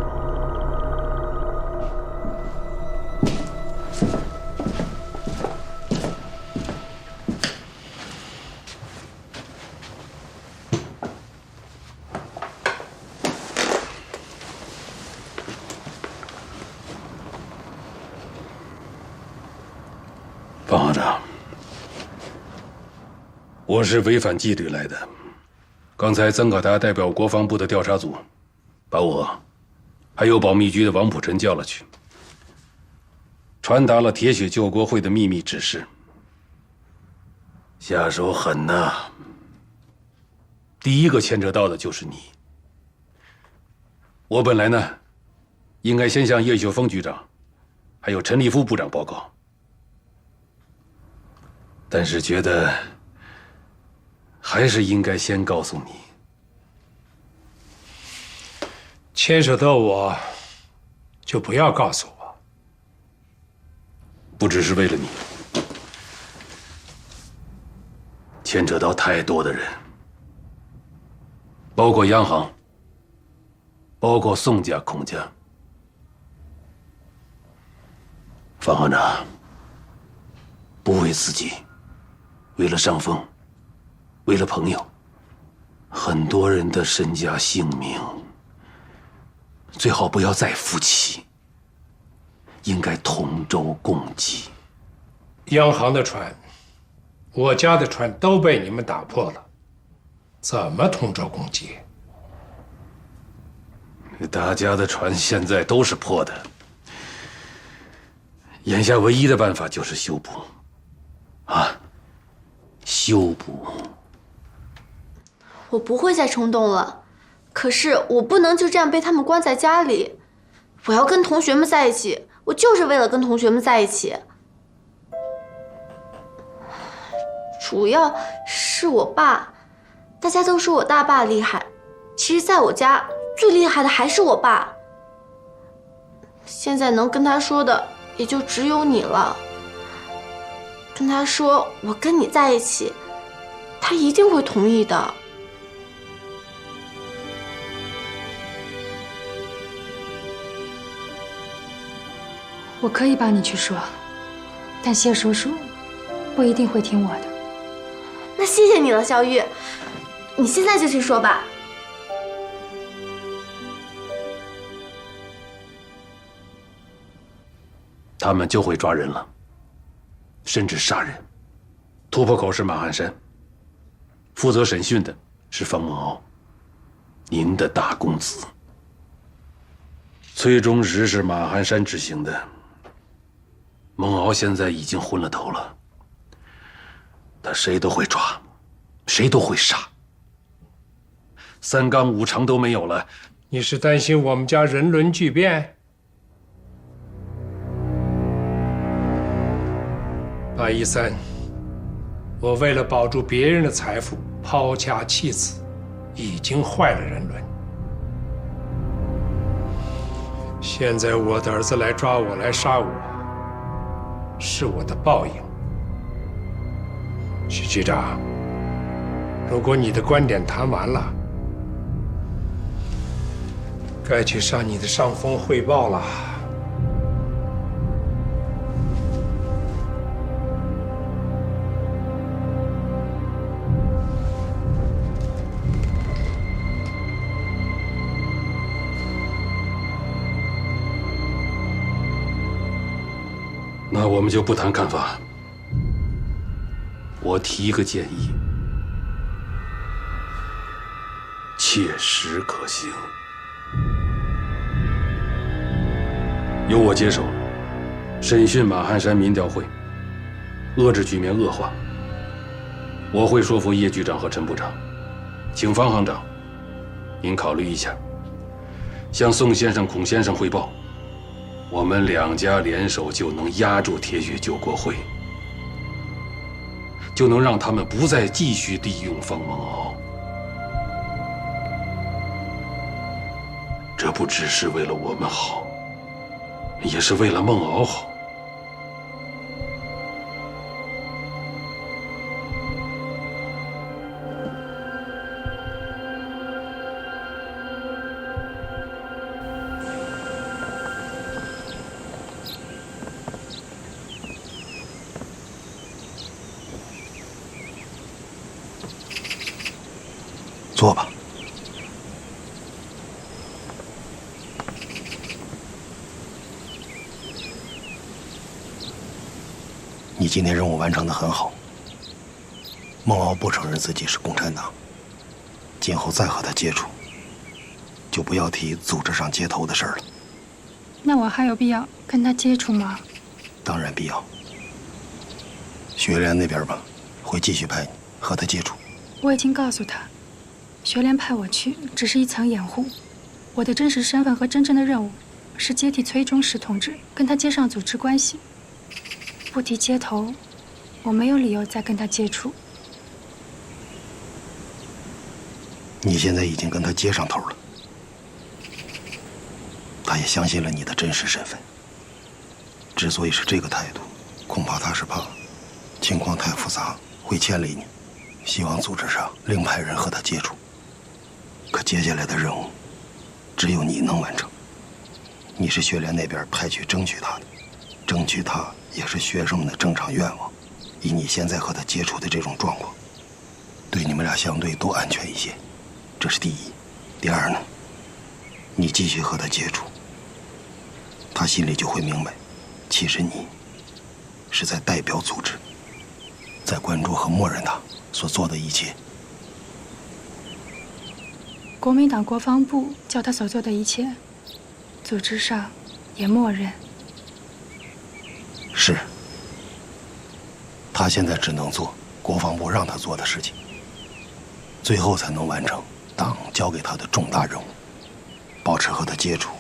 方行长，我是违反纪律来的。刚才曾可达代表国防部的调查组，把我还有保密局的王普臣叫了去，传达了铁血救国会的秘密指示。下手狠呐！第一个牵扯到的就是你。我本来呢，应该先向叶秀峰局长，还有陈立夫部长报告。但是觉得还是应该先告诉你，牵扯到我，就不要告诉我。不只是为了你，牵扯到太多的人，包括央行，包括宋家、孔家。方行长，不为自己。为了上峰，为了朋友，很多人的身家性命，最好不要再负起，应该同舟共济。央行的船，我家的船都被你们打破了，怎么同舟共济？大家的船现在都是破的，眼下唯一的办法就是修补，修补。我不会再冲动了，可是我不能就这样被他们关在家里。我要跟同学们在一起，我就是为了跟同学们在一起。主要是我爸，大家都说我大爸厉害，其实在我家最厉害的还是我爸。现在能跟他说的也就只有你了。跟他说我跟你在一起，他一定会同意的。我可以帮你去说，但谢叔叔不一定会听我的。那谢谢你了，小玉，你现在就去说吧。他们就会抓人了，甚至杀人。突破口是马汉山，负责审讯的是方孟敖，您的大公子。崔中实是马汉山执行的，孟敖现在已经昏了头了，他谁都会抓，谁都会杀，三纲五常都没有了。你是担心我们家人伦俱变？813，我为了保住别人的财富，抛家弃子，已经坏了人伦。现在我的儿子来抓我，来杀我，是我的报应。许局长，如果你的观点谈完了，该去向你的上峰汇报了。那我们就不谈看法，我提一个建议，切实可行，由我接手审讯马汉山民调会，遏制局面恶化。我会说服叶局长和陈部长，请方行长，您考虑一下，向宋先生、孔先生汇报。我们两家联手就能压住铁血救国会，就能让他们不再继续利用方孟敖。这不只是为了我们好，也是为了孟敖好。坐吧。你今天任务完成得很好。孟敖不承认自己是共产党，今后再和他接触，就不要提组织上接头的事儿了。那我还有必要跟他接触吗？当然必要。学联那边吧，会继续派你和他接触。我已经告诉他，学联派我去只是一层掩护，我的真实身份和真正的任务是接替崔中实同志，跟他接上组织关系。不提接头，我没有理由再跟他接触。你现在已经跟他接上头了，他也相信了你的真实身份。之所以是这个态度，恐怕他是怕情况太复杂会牵累你，希望组织上另派人和他接触。可接下来的任务只有你能完成，你是学联那边派去争取他的，争取他也是学生们的正常愿望。以你现在和他接触的这种状况，对你们俩相对都安全一些，这是第一。第二呢，你继续和他接触，他心里就会明白，其实你是在代表组织，在关注和默认他所做的一切。国民党国防部叫他所做的一切，组织上也默认。是，他现在只能做国防部让他做的事情，最后才能完成党交给他的重大任务。保持和他接触，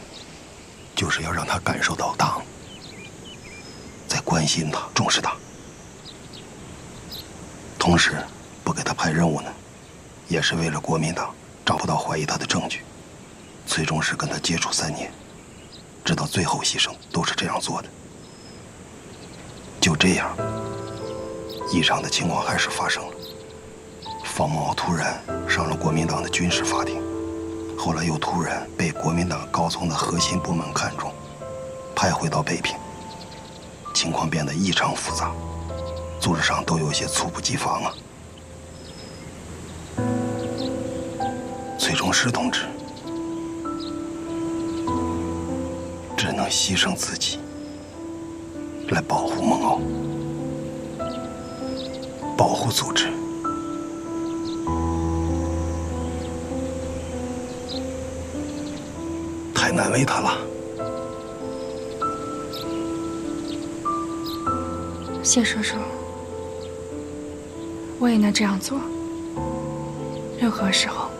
就是要让他感受到党在关心他、重视他。同时，不给他派任务呢，也是为了国民党找不到怀疑他的证据。崔中实跟他接触3年，直到最后牺牲，都是这样做的。就这样，异常的情况还是发生了。方茂突然上了国民党的军事法庭，后来又突然被国民党高层的核心部门看中，派回到北平。情况变得异常复杂，组织上都有些猝不及防啊。崔中实同志只能牺牲自己来保护孟敖，保护组织。太难为他了。谢叔叔，我也能这样做。任何时候，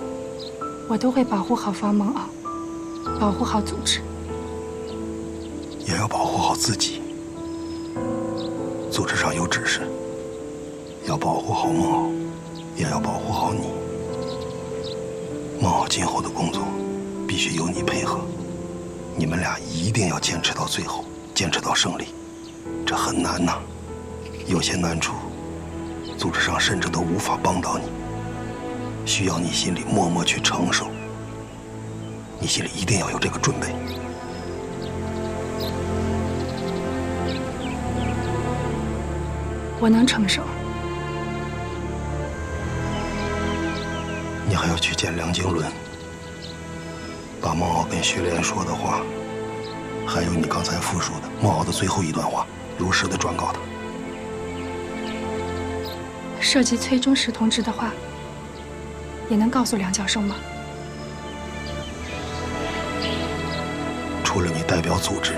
我都会保护好方孟敖，保护好组织，也要保护好自己。组织上有指示，要保护好孟敖，也要保护好你。孟敖今后的工作必须由你配合，你们俩一定要坚持到最后，坚持到胜利。这很难呐，有些难处，组织上甚至都无法帮到你，需要你心里默默去承受。你心里一定要有这个准备。我能承受。你还要去见梁经纶，把孟敖跟学联说的话，还有你刚才复述的孟敖的最后一段话，如实的转告他。涉及崔中实同志的话，也能告诉梁教授吗？除了你代表组织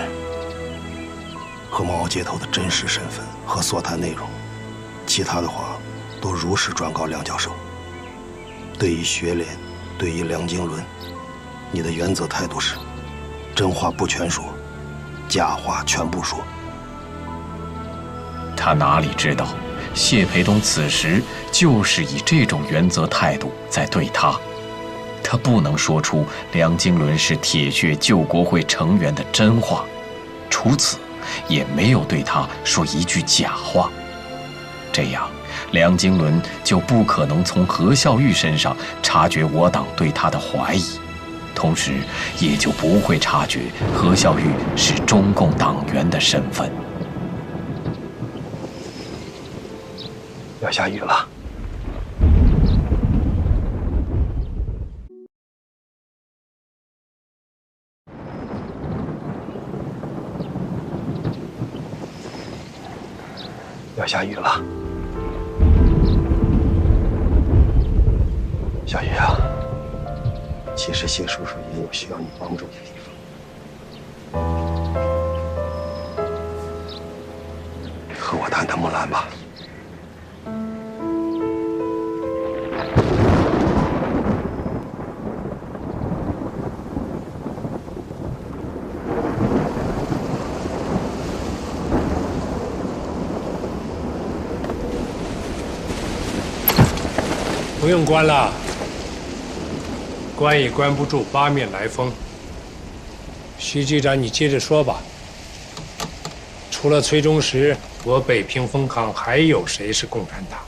和孟敖接头的真实身份和所谈内容，其他的话都如实转告梁教授。对于学联，对于梁经纶，你的原则态度是：真话不全说，假话全不说。他哪里知道，谢培东此时就是以这种原则态度在对他。他不能说出梁经纶是铁血救国会成员的真话，除此也没有对他说一句假话。这样，梁经纶就不可能从何孝玉身上察觉我党对他的怀疑，同时也就不会察觉何孝玉是中共党员的身份。要下雨了。要下雨了。小鱼啊，其实谢叔叔也有需要你帮助的地方。和我谈谈木兰吧。不用关了，关也关不住八面来风。徐局长，你接着说吧。除了崔中实，我北平分行还有谁是共产党？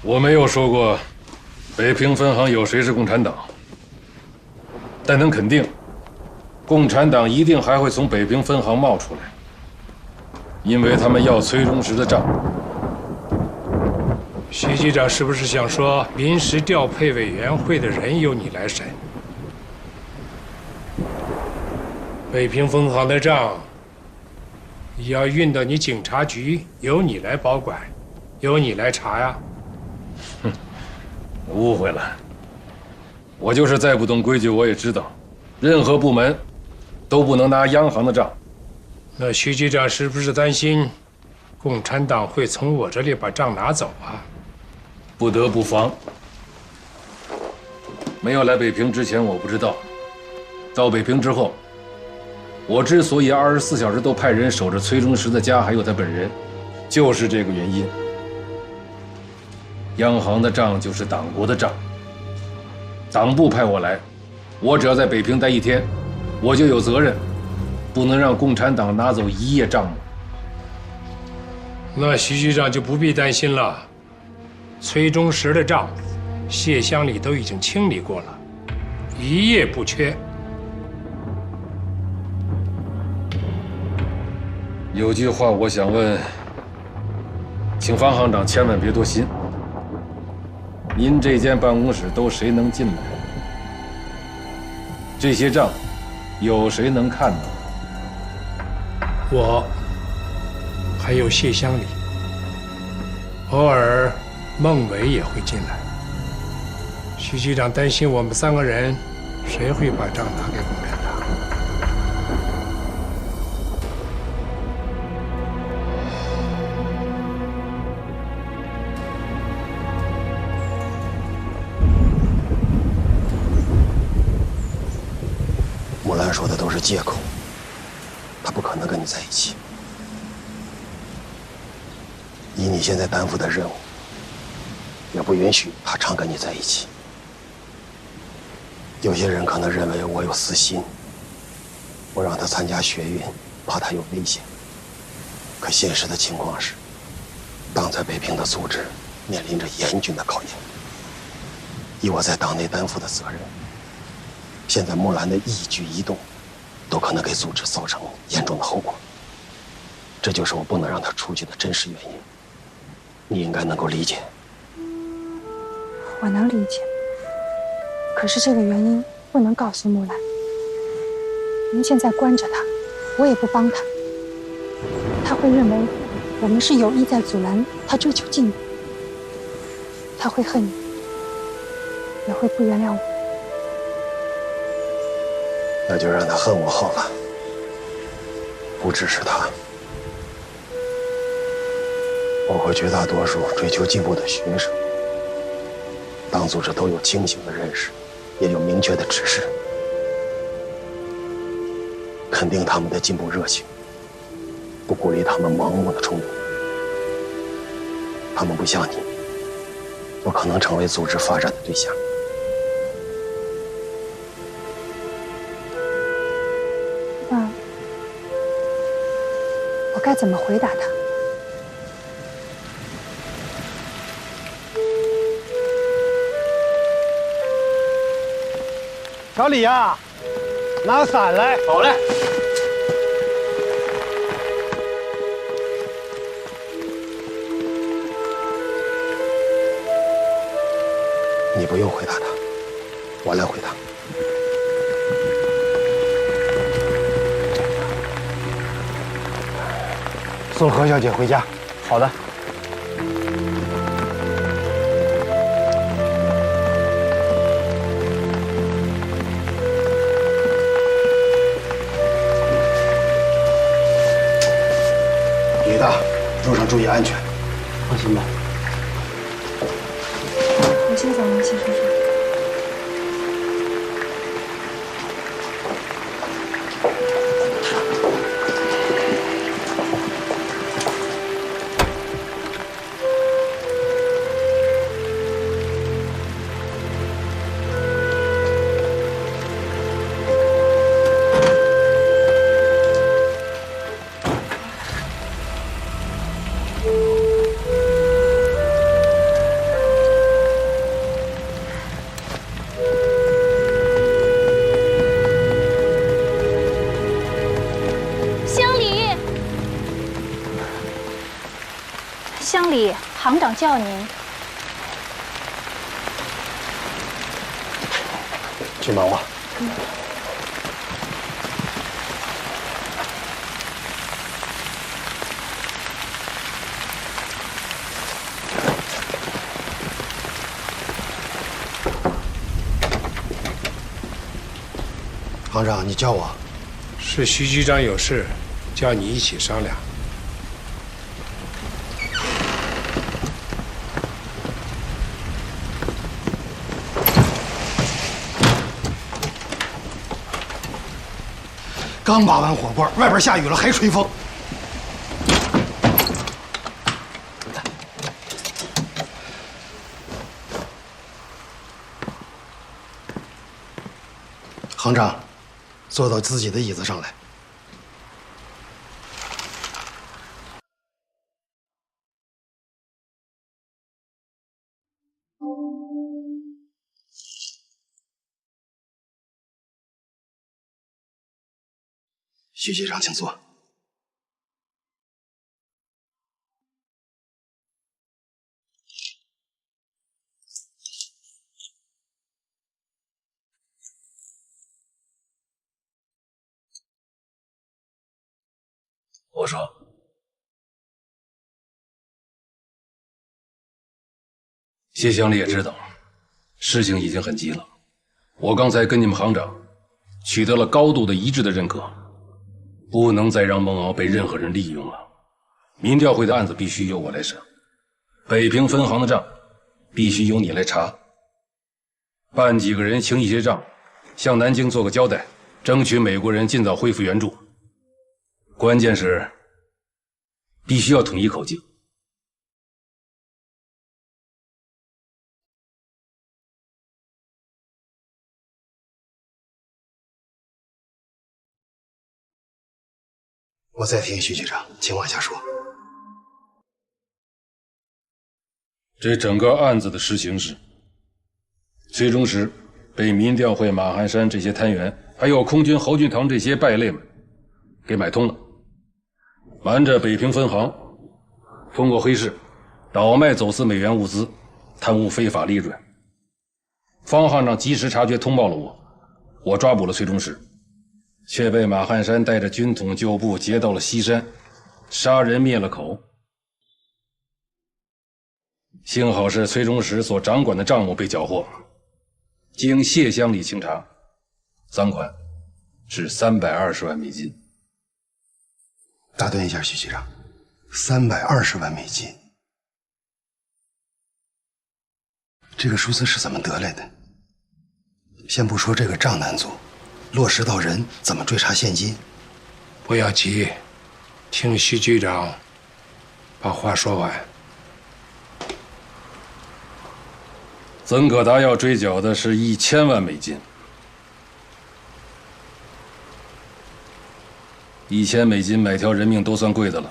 我没有说过北平分行有谁是共产党，但能肯定，共产党一定还会从北平分行冒出来，因为他们要崔中实的账。徐局长是不是想说，临时调配委员会的人由你来审？北平分行的账要运到你警察局，由你来保管，由你来查呀？哼，误会了。我就是再不懂规矩，我也知道，任何部门都不能拿央行的账。那徐局长是不是担心共产党会从我这里把账拿走啊？不得不防。没有来北平之前我不知道，到北平之后，我之所以24小时都派人守着崔中实的家还有他本人，就是这个原因。央行的账就是党国的账，党部派我来，我只要在北平待1天，我就有责任，不能让共产党拿走1页账目。那徐局长就不必担心了，崔中实的账，谢乡里都已经清理过了，1页不缺。有句话我想问，请方行长千万别多心。您这间办公室都谁能进来？这些账，有谁能看呢？我，还有谢乡里，偶尔孟伟也会进来。徐局长担心我们3个人，谁会把账拿给共产党？木兰说的都是借口，他不可能跟你在一起。以你现在担负的任务，也不允许他常跟你在一起。有些人可能认为我有私心，我让他参加学运，怕他有危险。可现实的情况是，党在北平的组织面临着严峻的考验。以我在党内担负的责任，现在木兰的一举一动，都可能给组织造成严重的后果。这就是我不能让他出去的真实原因。你应该能够理解。我能理解，可是这个原因不能告诉木兰。您现在关着他，我也不帮他，他会认为我们是有意在阻拦他追求进步，他会恨你，也会不原谅我。那就让他恨我好了。不只是他，包括绝大多数追求进步的学生，党组织都有清醒的认识，也有明确的指示，肯定他们的进步热情，不鼓励他们盲目的冲动。他们不像你，不可能成为组织发展的对象。那我该怎么回答他？小李呀，拿伞来。好嘞。你不用回答他，我来回答。送何小姐回家。好的。李大，路上注意安全。放心吧。我先走了，谢叔叔。乡里，行长叫您。去忙吧。行长，你叫我？是徐局长有事，叫你一起商量。刚拔完火罐，外边下雨了，还吹风。行长，坐到自己的椅子上来。徐局长，请坐。我说，谢乡里也知道，事情已经很急了。我刚才跟你们行长取得了高度的一致的认可。不能再让孟敖被任何人利用了。民调会的案子必须由我来审，北平分行的账必须由你来查，办几个人清一些账，向南京做个交代，争取美国人尽早恢复援助。关键是必须要统一口径。我再听徐局长，请往下说。这整个案子的实情是，崔中实被民调会马汉山这些贪员，还有空军侯俊堂这些败类们给买通了，瞒着北平分行，通过黑市倒卖走私美元物资，贪污非法利润。方行长及时察觉，通报了我抓捕了崔中实。却被马汉山带着军统旧部劫到了西山，杀人灭了口。幸好是崔中实所掌管的账目被缴获，经谢乡里清查，赃款是320万美金。打断一下，徐局长，320万美金，这个数字是怎么得来的？先不说这个账难做。落实到人，怎么追查现金？不要急，听徐局长把话说完。曾可达要追缴的是1000万美金，1000美金买条人命都算贵的了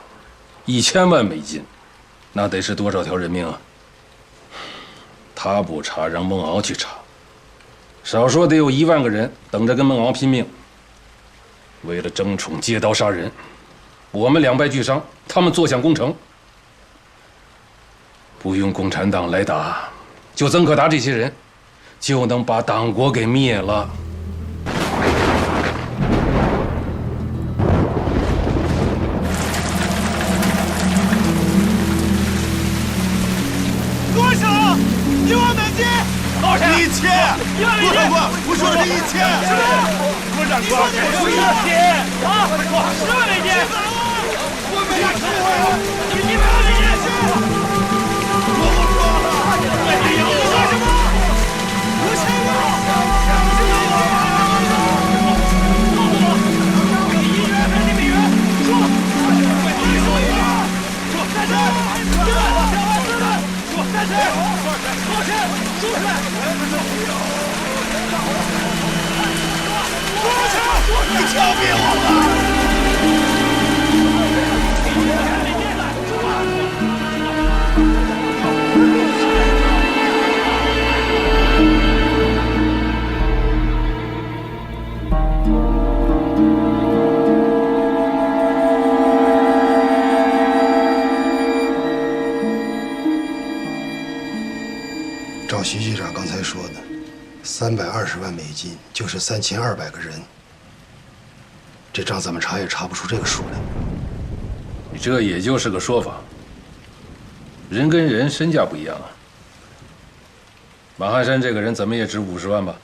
，1000万美金，那得是多少条人命啊？他不查，让孟敖去查。少说得有1万个人等着跟孟敖拼命，为了争宠借刀杀人，我们两败俱伤，他们坐享功成。不用共产党来打，就曾可达这些人，就能把党国给灭了。1000，郭长官，我说的是1000。郭长官，我说1000啊，10万美金。我没说呀，100万美金。我不说了，你说什么？不是我。你枪毙我吧！照徐局长刚才说的，320万美金就是3200个人。这账怎么查也查不出这个数来。你这也就是个说法。人跟人身价不一样啊。马汉山这个人怎么也值50万吧？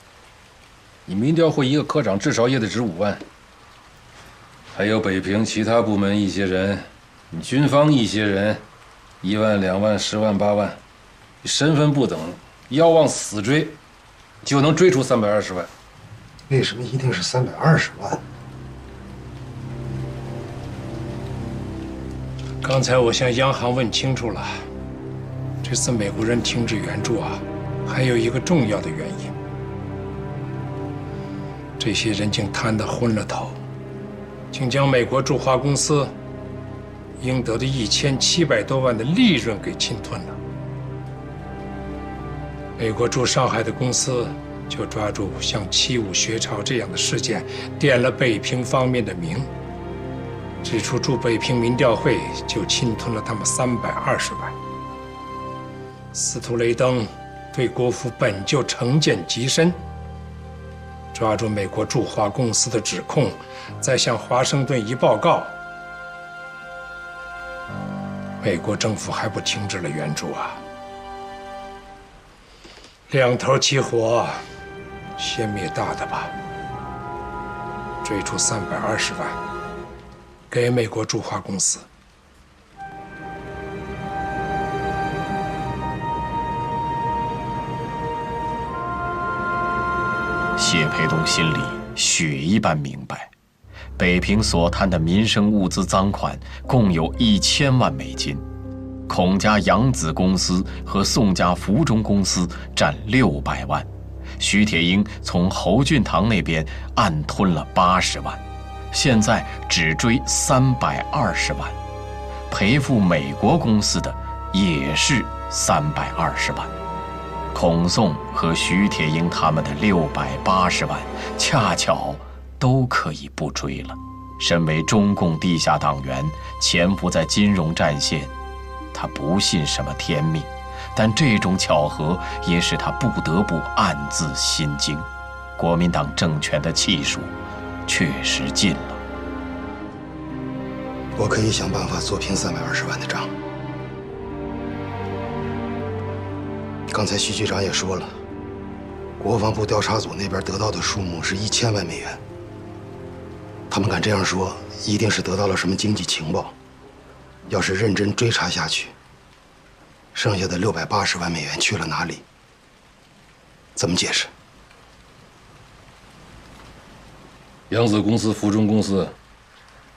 你民调会一个科长至少也得值5万。还有北平其他部门一些人，你军方一些人，1万、2万、10万、8万，你身份不等，要往死追，就能追出320万。为什么一定是320万？刚才我向央行问清楚了，这次美国人停止援助啊，还有一个重要的原因，这些人竟贪得昏了头，竟将美国驻华公司应得的1700多万的利润给侵吞了。美国驻上海的公司就抓住像75学潮这样的事件，点了北平方面的名。指出驻北平民调会就侵吞了他们320万。司徒雷登对国府本就成见极深，抓住美国驻华公司的指控，再向华盛顿一报告，美国政府还不停止了援助啊！两头起火，先灭大的吧，追出320万。给美国驻华公司。谢培东心里血一般明白，北平所贪的民生物资赃款共有1000万美金，孔家洋子公司和宋家福中公司占600万，徐铁英从侯俊堂那边暗吞了80万。现在只追320万，赔付美国公司的也是320万。孔宋和徐铁英他们的680万，恰巧都可以不追了。身为中共地下党员，潜伏在金融战线，他不信什么天命，但这种巧合也使他不得不暗自心惊。国民党政权的气数确实尽了。我可以想办法做平320万的账。刚才徐局长也说了，国防部调查组那边得到的数目是1000万美元。他们敢这样说，一定是得到了什么经济情报。要是认真追查下去，剩下的680万美元去了哪里？怎么解释？扬子公司、福中公司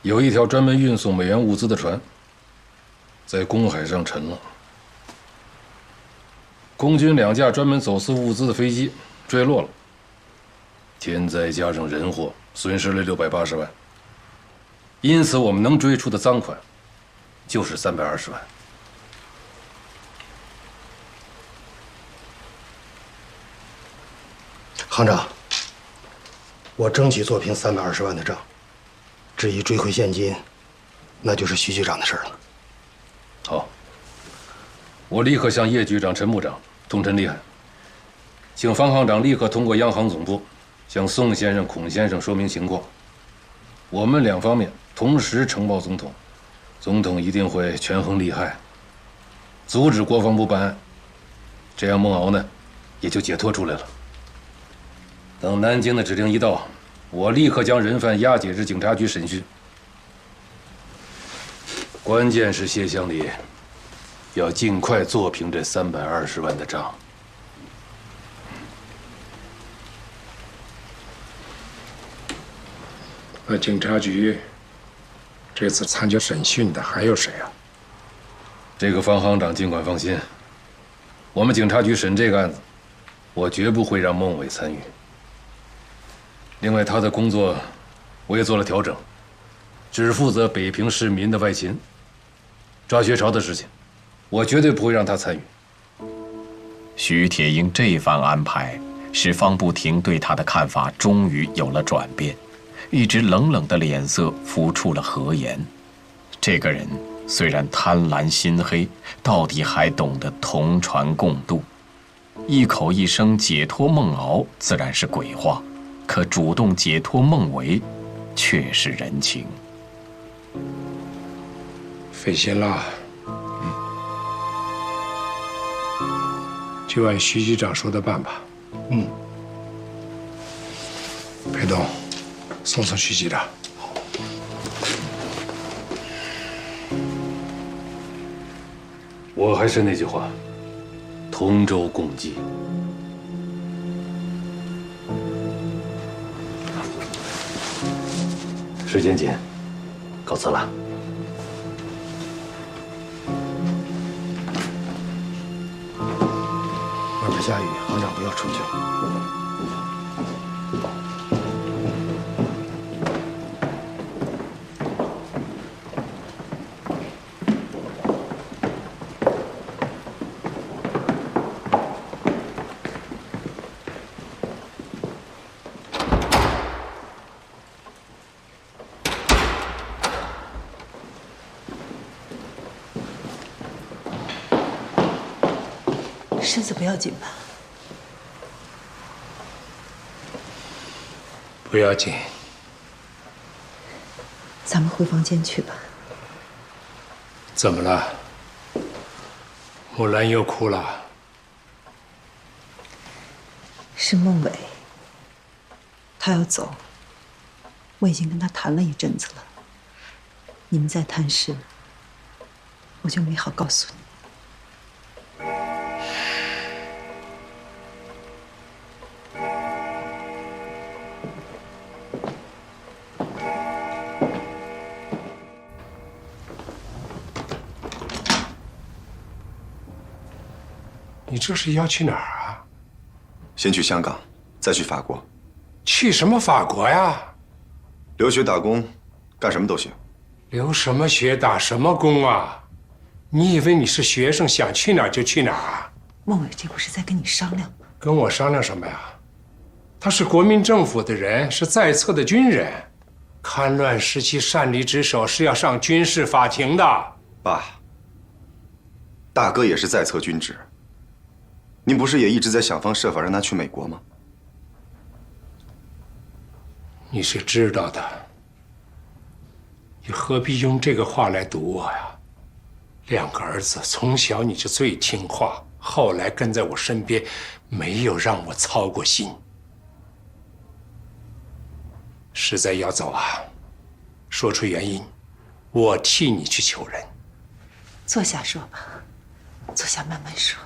有一条专门运送美元物资的船，在公海上沉了。空军2架专门走私物资的飞机坠落了，天灾加上人祸，损失了680万。因此，我们能追出的赃款就是320万。行长，我争取做平320万的账。至于追回现金，那就是徐局长的事了。好，我立刻向叶局长、陈部长通陈立海，请方行长立刻通过央行总部向宋先生、孔先生说明情况。我们2方面同时呈报总统，总统一定会权衡利害，阻止国防部办案。这样孟敖呢，也就解脱出来了。等南京的指令一到，我立刻将人犯押解至警察局审讯。关键是谢乡里要尽快做平这320万的账。那警察局这次参加审讯的还有谁啊？这个方行长尽管放心，我们警察局审这个案子，我绝不会让孟伟参与。另外，他的工作我也做了调整，只负责北平市民的外勤，抓薛朝的事情，我绝对不会让他参与。徐铁英这番安排，使方不停对他的看法终于有了转变，一直冷冷的脸色浮出了和颜。这个人虽然贪婪心黑，到底还懂得同船共渡。一口一声解脱孟敖自然是鬼话，可主动解脱孟维却是人情。费心了。就按徐局长说的办吧。裴东，送徐局长。我还是那句话，同舟共济。时间紧，告辞了。外边下雨，行长不要出去了。身子不要紧吧？不要紧。咱们回房间去吧。怎么了？木兰又哭了？是孟伟，他要走。我已经跟他谈了一阵子了。你们在谈事，我就没好告诉你。你这是要去哪儿啊？先去香港，再去法国。去什么法国呀？留学打工，干什么都行。留什么学打什么工啊？你以为你是学生，想去哪儿就去哪儿啊？孟伟，这不是在跟你商量吗？跟我商量什么呀？他是国民政府的人，是在册的军人，戡乱时期擅离职守是要上军事法庭的。爸，大哥也是在册军职。您不是也一直在想方设法让他去美国吗？你是知道的，你何必用这个话来堵我呀？两个儿子从小你就最听话，后来跟在我身边，没有让我操过心。实在要走啊，说出原因，我替你去求人。坐下说吧，坐下慢慢说。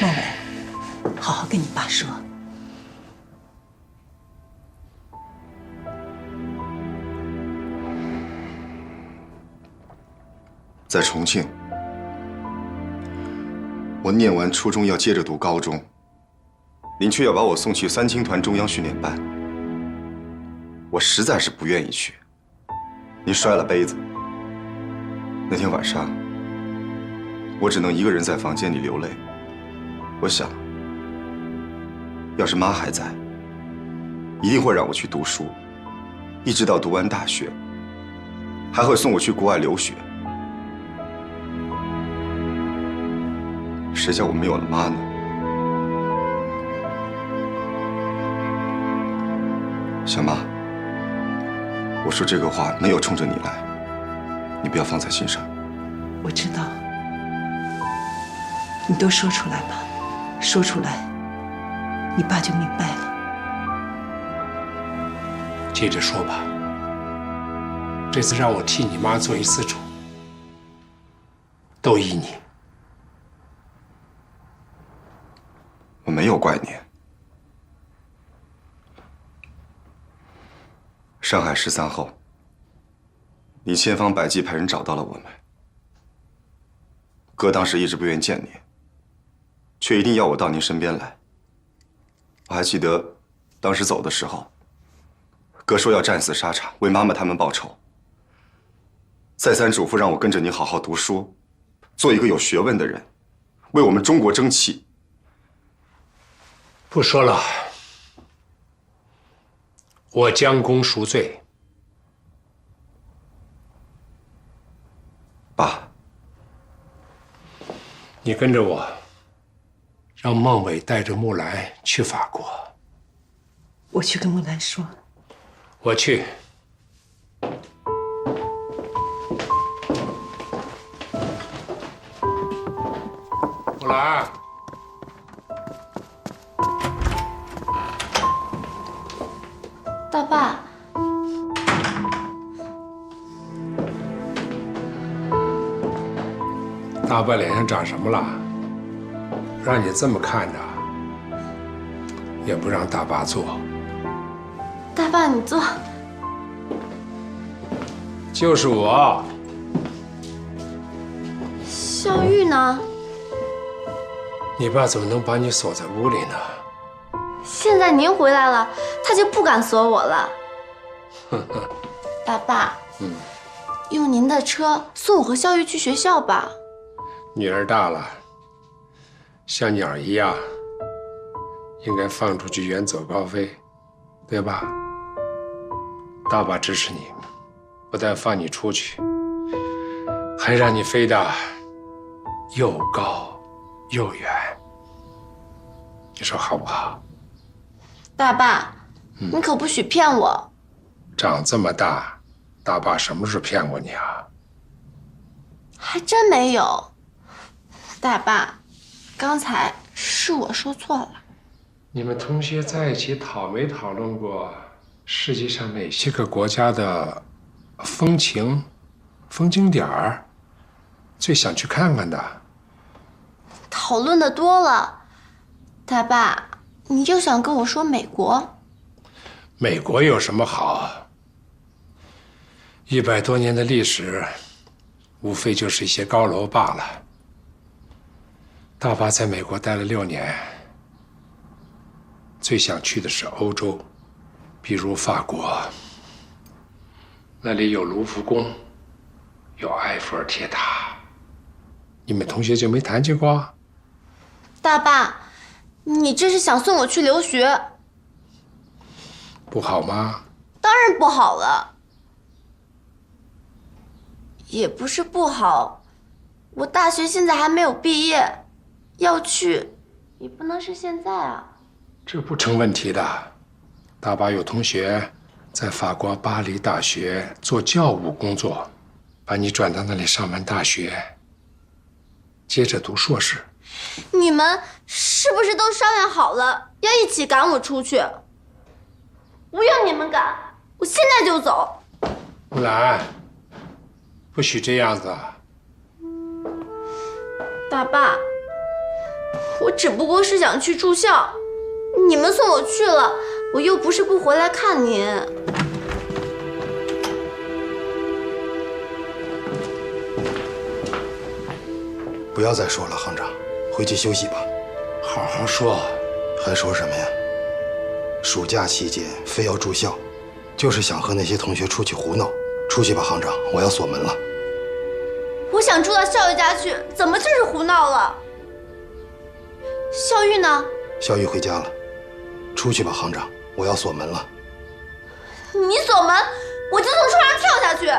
孟伟，好好跟你爸说。在重庆，我念完初中要接着读高中，您却要把我送去三青团中央训练班，我实在是不愿意去。您摔了杯子，那天晚上，我只能一个人在房间里流泪。我想，要是妈还在，一定会让我去读书，一直到读完大学，还会送我去国外留学。谁叫我没有了妈呢？小妈，我说这个话没有冲着你来，你不要放在心上。我知道，你都说出来吧，说出来，你爸就明白了。接着说吧。这次让我替你妈做一次主，都依你。我没有怪你。上海13后，你千方百计派人找到了我们。哥当时一直不愿见你，却一定要我到您身边来。我还记得，当时走的时候，哥说要战死沙场，为妈妈他们报仇。再三嘱咐让我跟着你好好读书，做一个有学问的人，为我们中国争气。不说了，我将功赎罪。爸，你跟着我，让孟伟带着木兰去法国。我去跟木兰说。我去。木兰。大爸，大爸脸上长什么了？让你这么看着，也不让大爸做。大爸，你坐。就是我。小玉呢？你爸怎么能把你锁在屋里呢？现在您回来了，他就不敢锁我了。大爸，用您的车送我和肖玉去学校吧。女儿大了，像鸟一样，应该放出去远走高飞，对吧？大爸支持你，不但放你出去，还让你飞得又高又远。你说好不好？大爸，你可不许骗我。长这么大，大爸什么时候骗过你啊？还真没有。大爸，刚才是我说错了。你们同学在一起没讨论过世界上哪些个国家的风情、风景点儿最想去看看的？讨论的多了。大爸，你就想跟我说美国？美国有什么好？100多年的历史，无非就是一些高楼罢了。大爸在美国待了6年，最想去的是欧洲，比如法国，那里有卢浮宫，有埃菲尔铁塔。你们同学就没谈起过？大爸，你这是想送我去留学？不好吗？当然不好了。也不是不好，我大学现在还没有毕业，要去也不能是现在啊。这不成问题的。大爸有同学在法国巴黎大学做教务工作，把你转到那里上完大学，接着读硕士。你们是不是都商量好了要一起赶我出去？不用你们赶，我现在就走。木兰，不许这样子。大爸，我只不过是想去住校，你们送我去了，我又不是不回来看您。不要再说了，行长，回去休息吧。好好说。还说什么呀？暑假期间非要住校，就是想和那些同学出去胡闹。出去吧，行长，我要锁门了。我想住到肖玉家去，怎么就是胡闹了？肖玉呢？肖玉回家了。出去吧，行长，我要锁门了。你锁门，我就从窗上跳下去。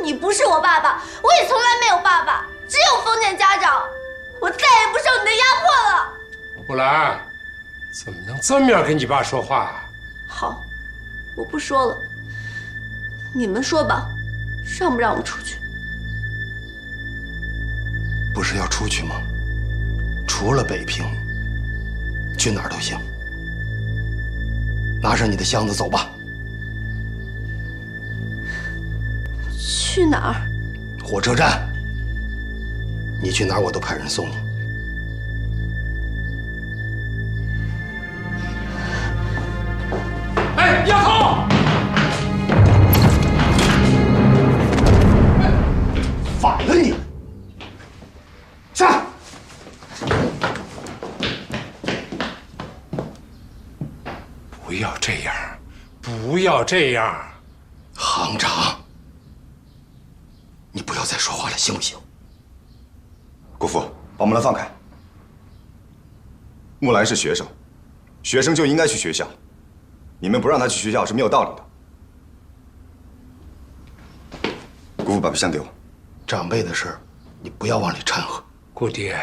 你不是我爸爸，我也从来没有爸爸，只有封建家长。我再也不受你的压迫了。木兰，怎么能这么样跟你爸说话？好，我不说了。你们说吧，让不让我出去？不是要出去吗？除了北平，去哪儿都行。拿上你的箱子走吧。去哪儿？火车站。你去哪儿，我都派人送你。哎，丫头！反了你！下！不要这样，不要这样，行长，你不要再说话了，行不行？国父，把木兰放开。木兰是学生，学生就应该去学校。你们不让他去学校是没有道理的。国父，把皮箱给我。长辈的事，你不要往里掺和。姑爹，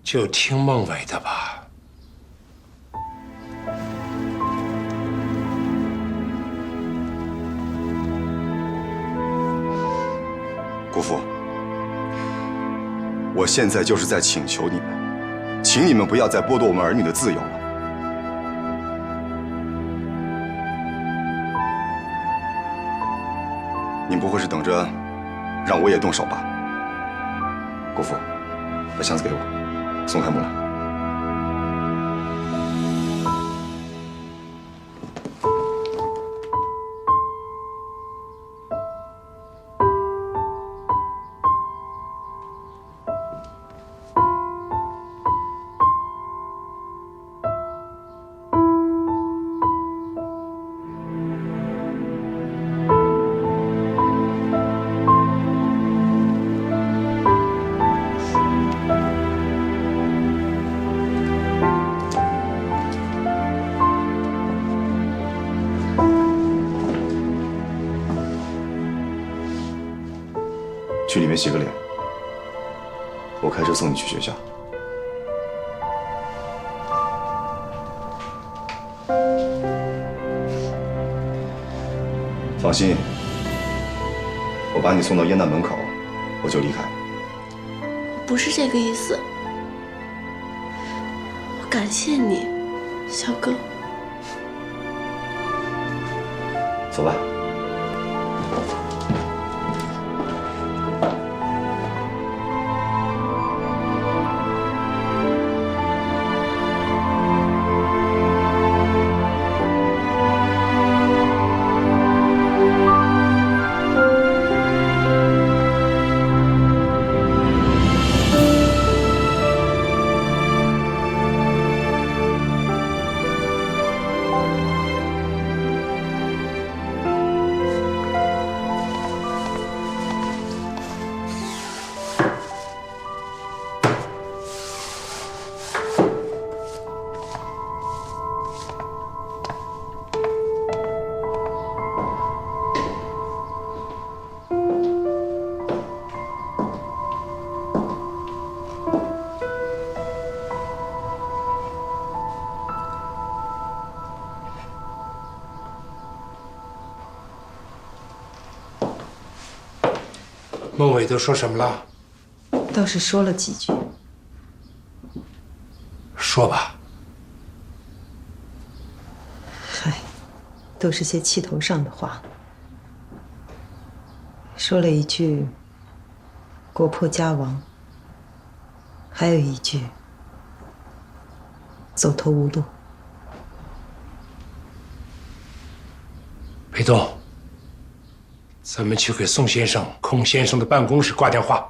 就听孟伟的吧。国父，我现在就是在请求你们，请你们不要再剥夺我们儿女的自由了。您不会是等着让我也动手吧？国父，把箱子给我，松开木兰。去里面洗个脸，我开车送你去学校。放心，我把你送到烟弹门口，我就离开。不是这个意思，我感谢你，小哥。走吧。孟伟都说什么了？倒是说了几句。说吧。嗨，都是些气头上的话。说了一句“国破家亡”，还有一句“走投无路”。裴东。咱们去给宋先生、孔先生的办公室挂电话。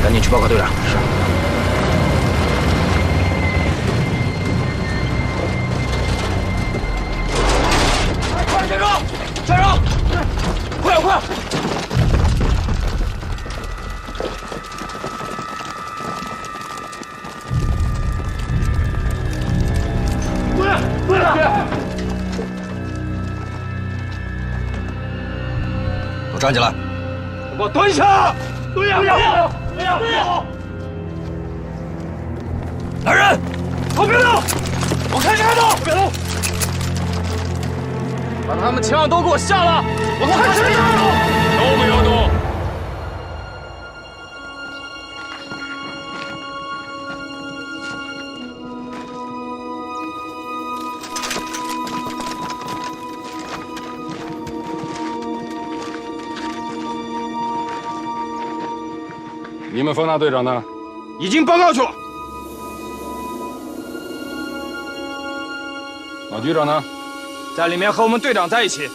赶紧去报告队长。是。快，加油！加油！快点，快！站起来！给我蹲下！蹲下！来人！都别动！我看谁动！别动！把他们枪都给我下了！我看谁动！都不要动！你们方大队长呢？已经报告去了。马局长呢？在里面和我们队长在一起。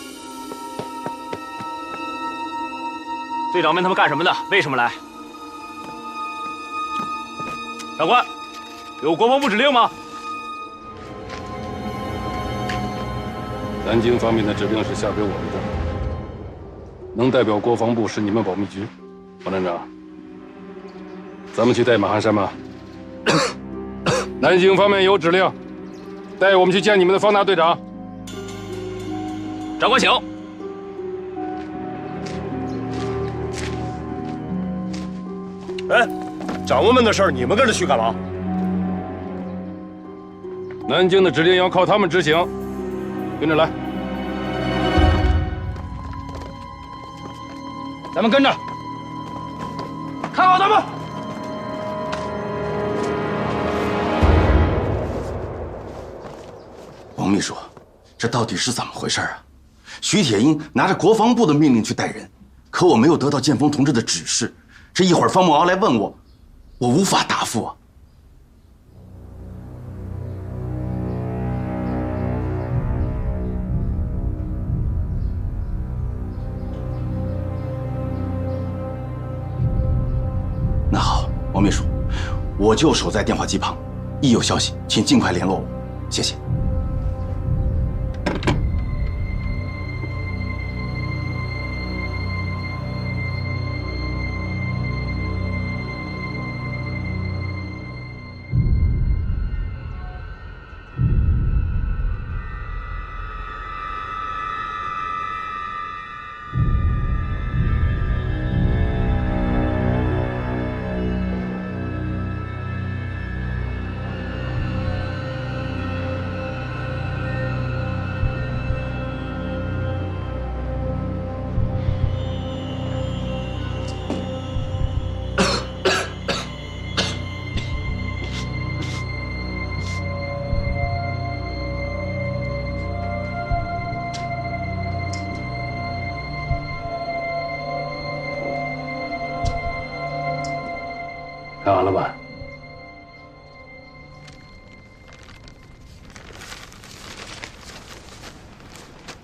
队长问他们干什么的？为什么来？长官，有国防部指令吗？南京方面的指令是下给我们的，能代表国防部是你们保密局。王站长，咱们去带马鞍山吗？南京方面有指令，带我们去见你们的方大队长。长官，请。哎，长官们的事儿，你们跟着去干嘛？南京的指令要靠他们执行，跟着来。咱们跟着，看好他们。王秘书，这到底是怎么回事啊？徐铁英拿着国防部的命令去带人，可我没有得到建峰同志的指示。这一会儿方慕敖来问我，我无法答复啊。那好，王秘书，我就守在电话机旁，一有消息，请尽快联络我，谢谢。看完了吧？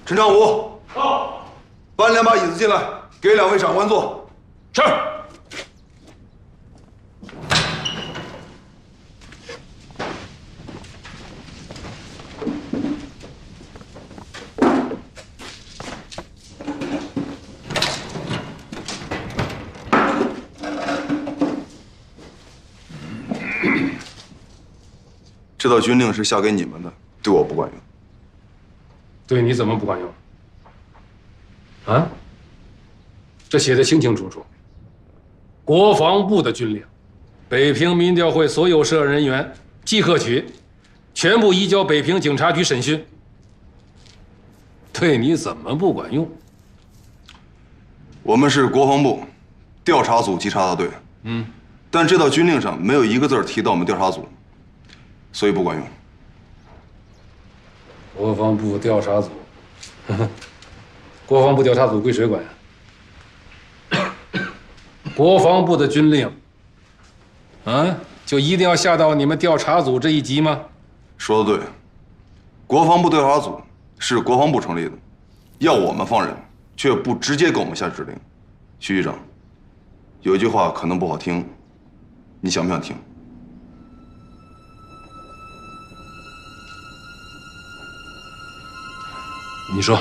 陈长武，到，搬2把椅子进来，给2位长官坐。是。这道军令是下给你们的，对我不管用。对你怎么不管用？啊？这写的清清楚楚。国防部的军令，北平民调会所有涉案人员即刻取，全部移交北平警察局审讯。对你怎么不管用？我们是国防部调查组稽查大队，但这道军令上没有一个字提到我们调查组，所以不管用。国防部调查组，国防部调查组归谁管呀？国防部的军令，啊，就一定要下到你们调查组这一级吗？说得对，国防部调查组是国防部成立的，要我们放人，却不直接给我们下指令。徐局长，有一句话可能不好听，你想不想听？你说，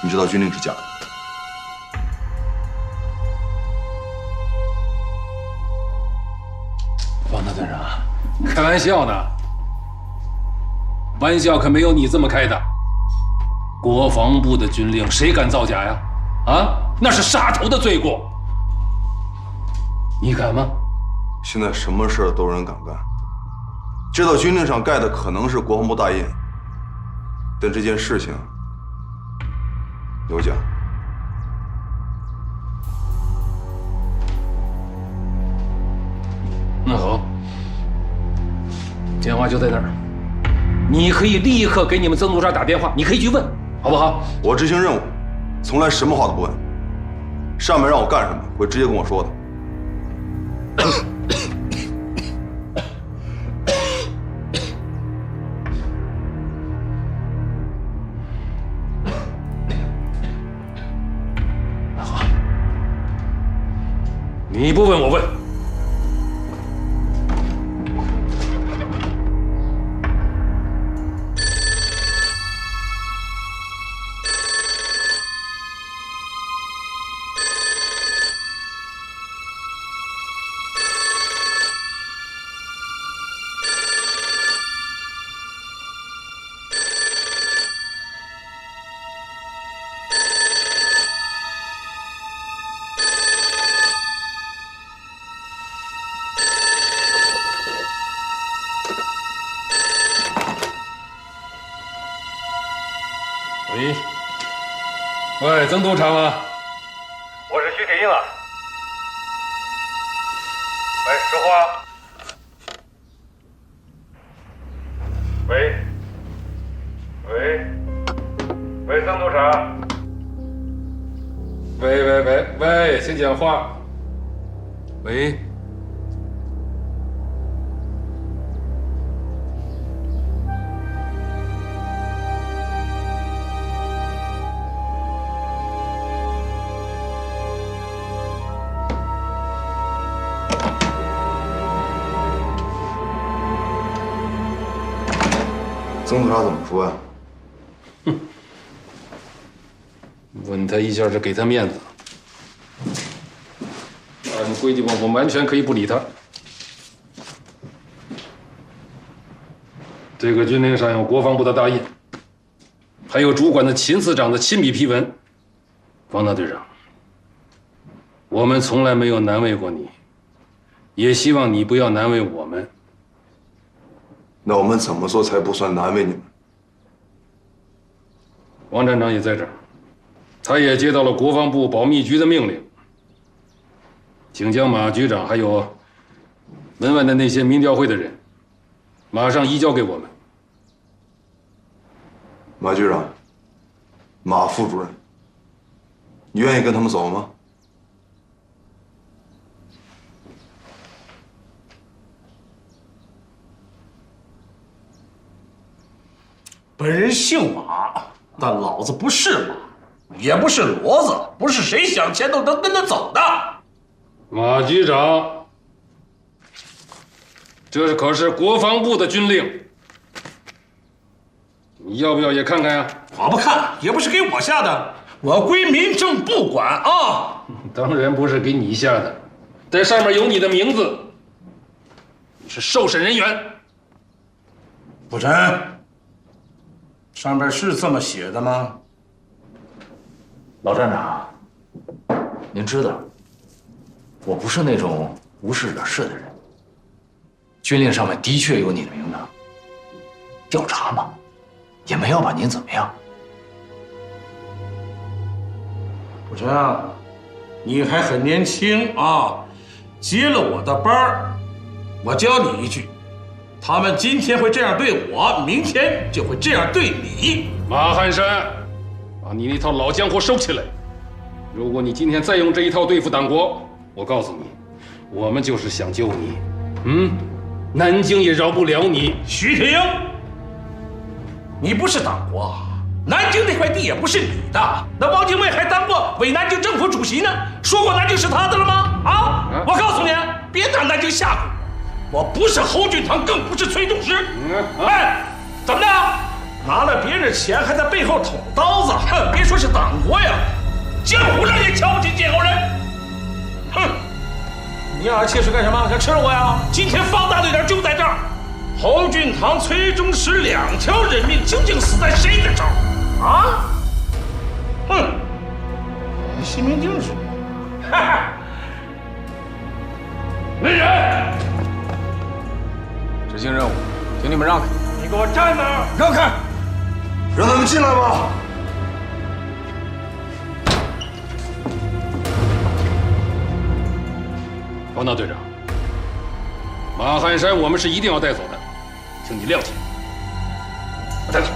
你知道军令是假的。方大队长，开玩笑呢，玩笑可没有你这么开的。国防部的军令，谁敢造假呀？啊，那是杀头的罪过。你敢吗？现在什么事都有人敢干。这道军令上盖的可能是国防部大印，但这件事情有假。那好，电话就在那儿，你可以立刻给你们曾督察打电话，你可以去问，好不好？我执行任务，从来什么话都不问，上面让我干什么会直接跟我说的。那好，你不问我问。喂，曾督察吗？我是徐铁英啊。喂，说话。喂，曾督察。喂，先讲话。喂。曾督察怎么说呀？哼，问他一下是给他面子。按规矩，我完全可以不理他。这个军令上有国防部的大印，还有主管的秦司长的亲笔批文。方大队长，我们从来没有难为过你，也希望你不要难为我们。那我们怎么做才不算难为你们？王站长也在这儿，他也接到了国防部保密局的命令，请将马局长还有门外的那些民调会的人，马上移交给我们。马局长，马副主任，你愿意跟他们走吗？本人姓马，但老子不是马，也不是骡子，不是谁想钱都能跟他走的。马局长，这可是国防部的军令，你要不要也看看呀？我不看，也不是给我下的，我归民政部管啊。当然不是给你下的，在上面有你的名字，你是受审人员。不成。上边是这么写的吗？老站长，您知道，我不是那种无事惹事的人。军令上面的确有你的名字，调查嘛，也没有把您怎么样。不成，你还很年轻啊，接了我的班儿，我教你一句。他们今天会这样对我，明天就会这样对你。马汉山，把你那套老江湖收起来！如果你今天再用这一套对付党国，我告诉你，我们就是想救你，南京也饶不了你。徐铁英，你不是党国，南京那块地也不是你的。那汪精卫还当过伪南京政府主席呢，说过南京是他的了吗？啊！我告诉你，别拿南京吓唬我。我不是侯俊堂，更不是崔中实。哎，怎么的？拿了别人钱，还在背后捅刀子？哼，别说是党国呀，江湖上也瞧不起借口人。哼，你咬牙切齿干什么？想吃了我呀？今天方大队长就在这儿，侯俊堂、崔中实2条人命究竟死在谁的手？啊？哼！你西明镜是？哈哈！来人！执行任务，请你们让开。你给我站那儿！让开！让他们进来吧。方大队长，马汉山我们是一定要带走的，请你谅解。带走。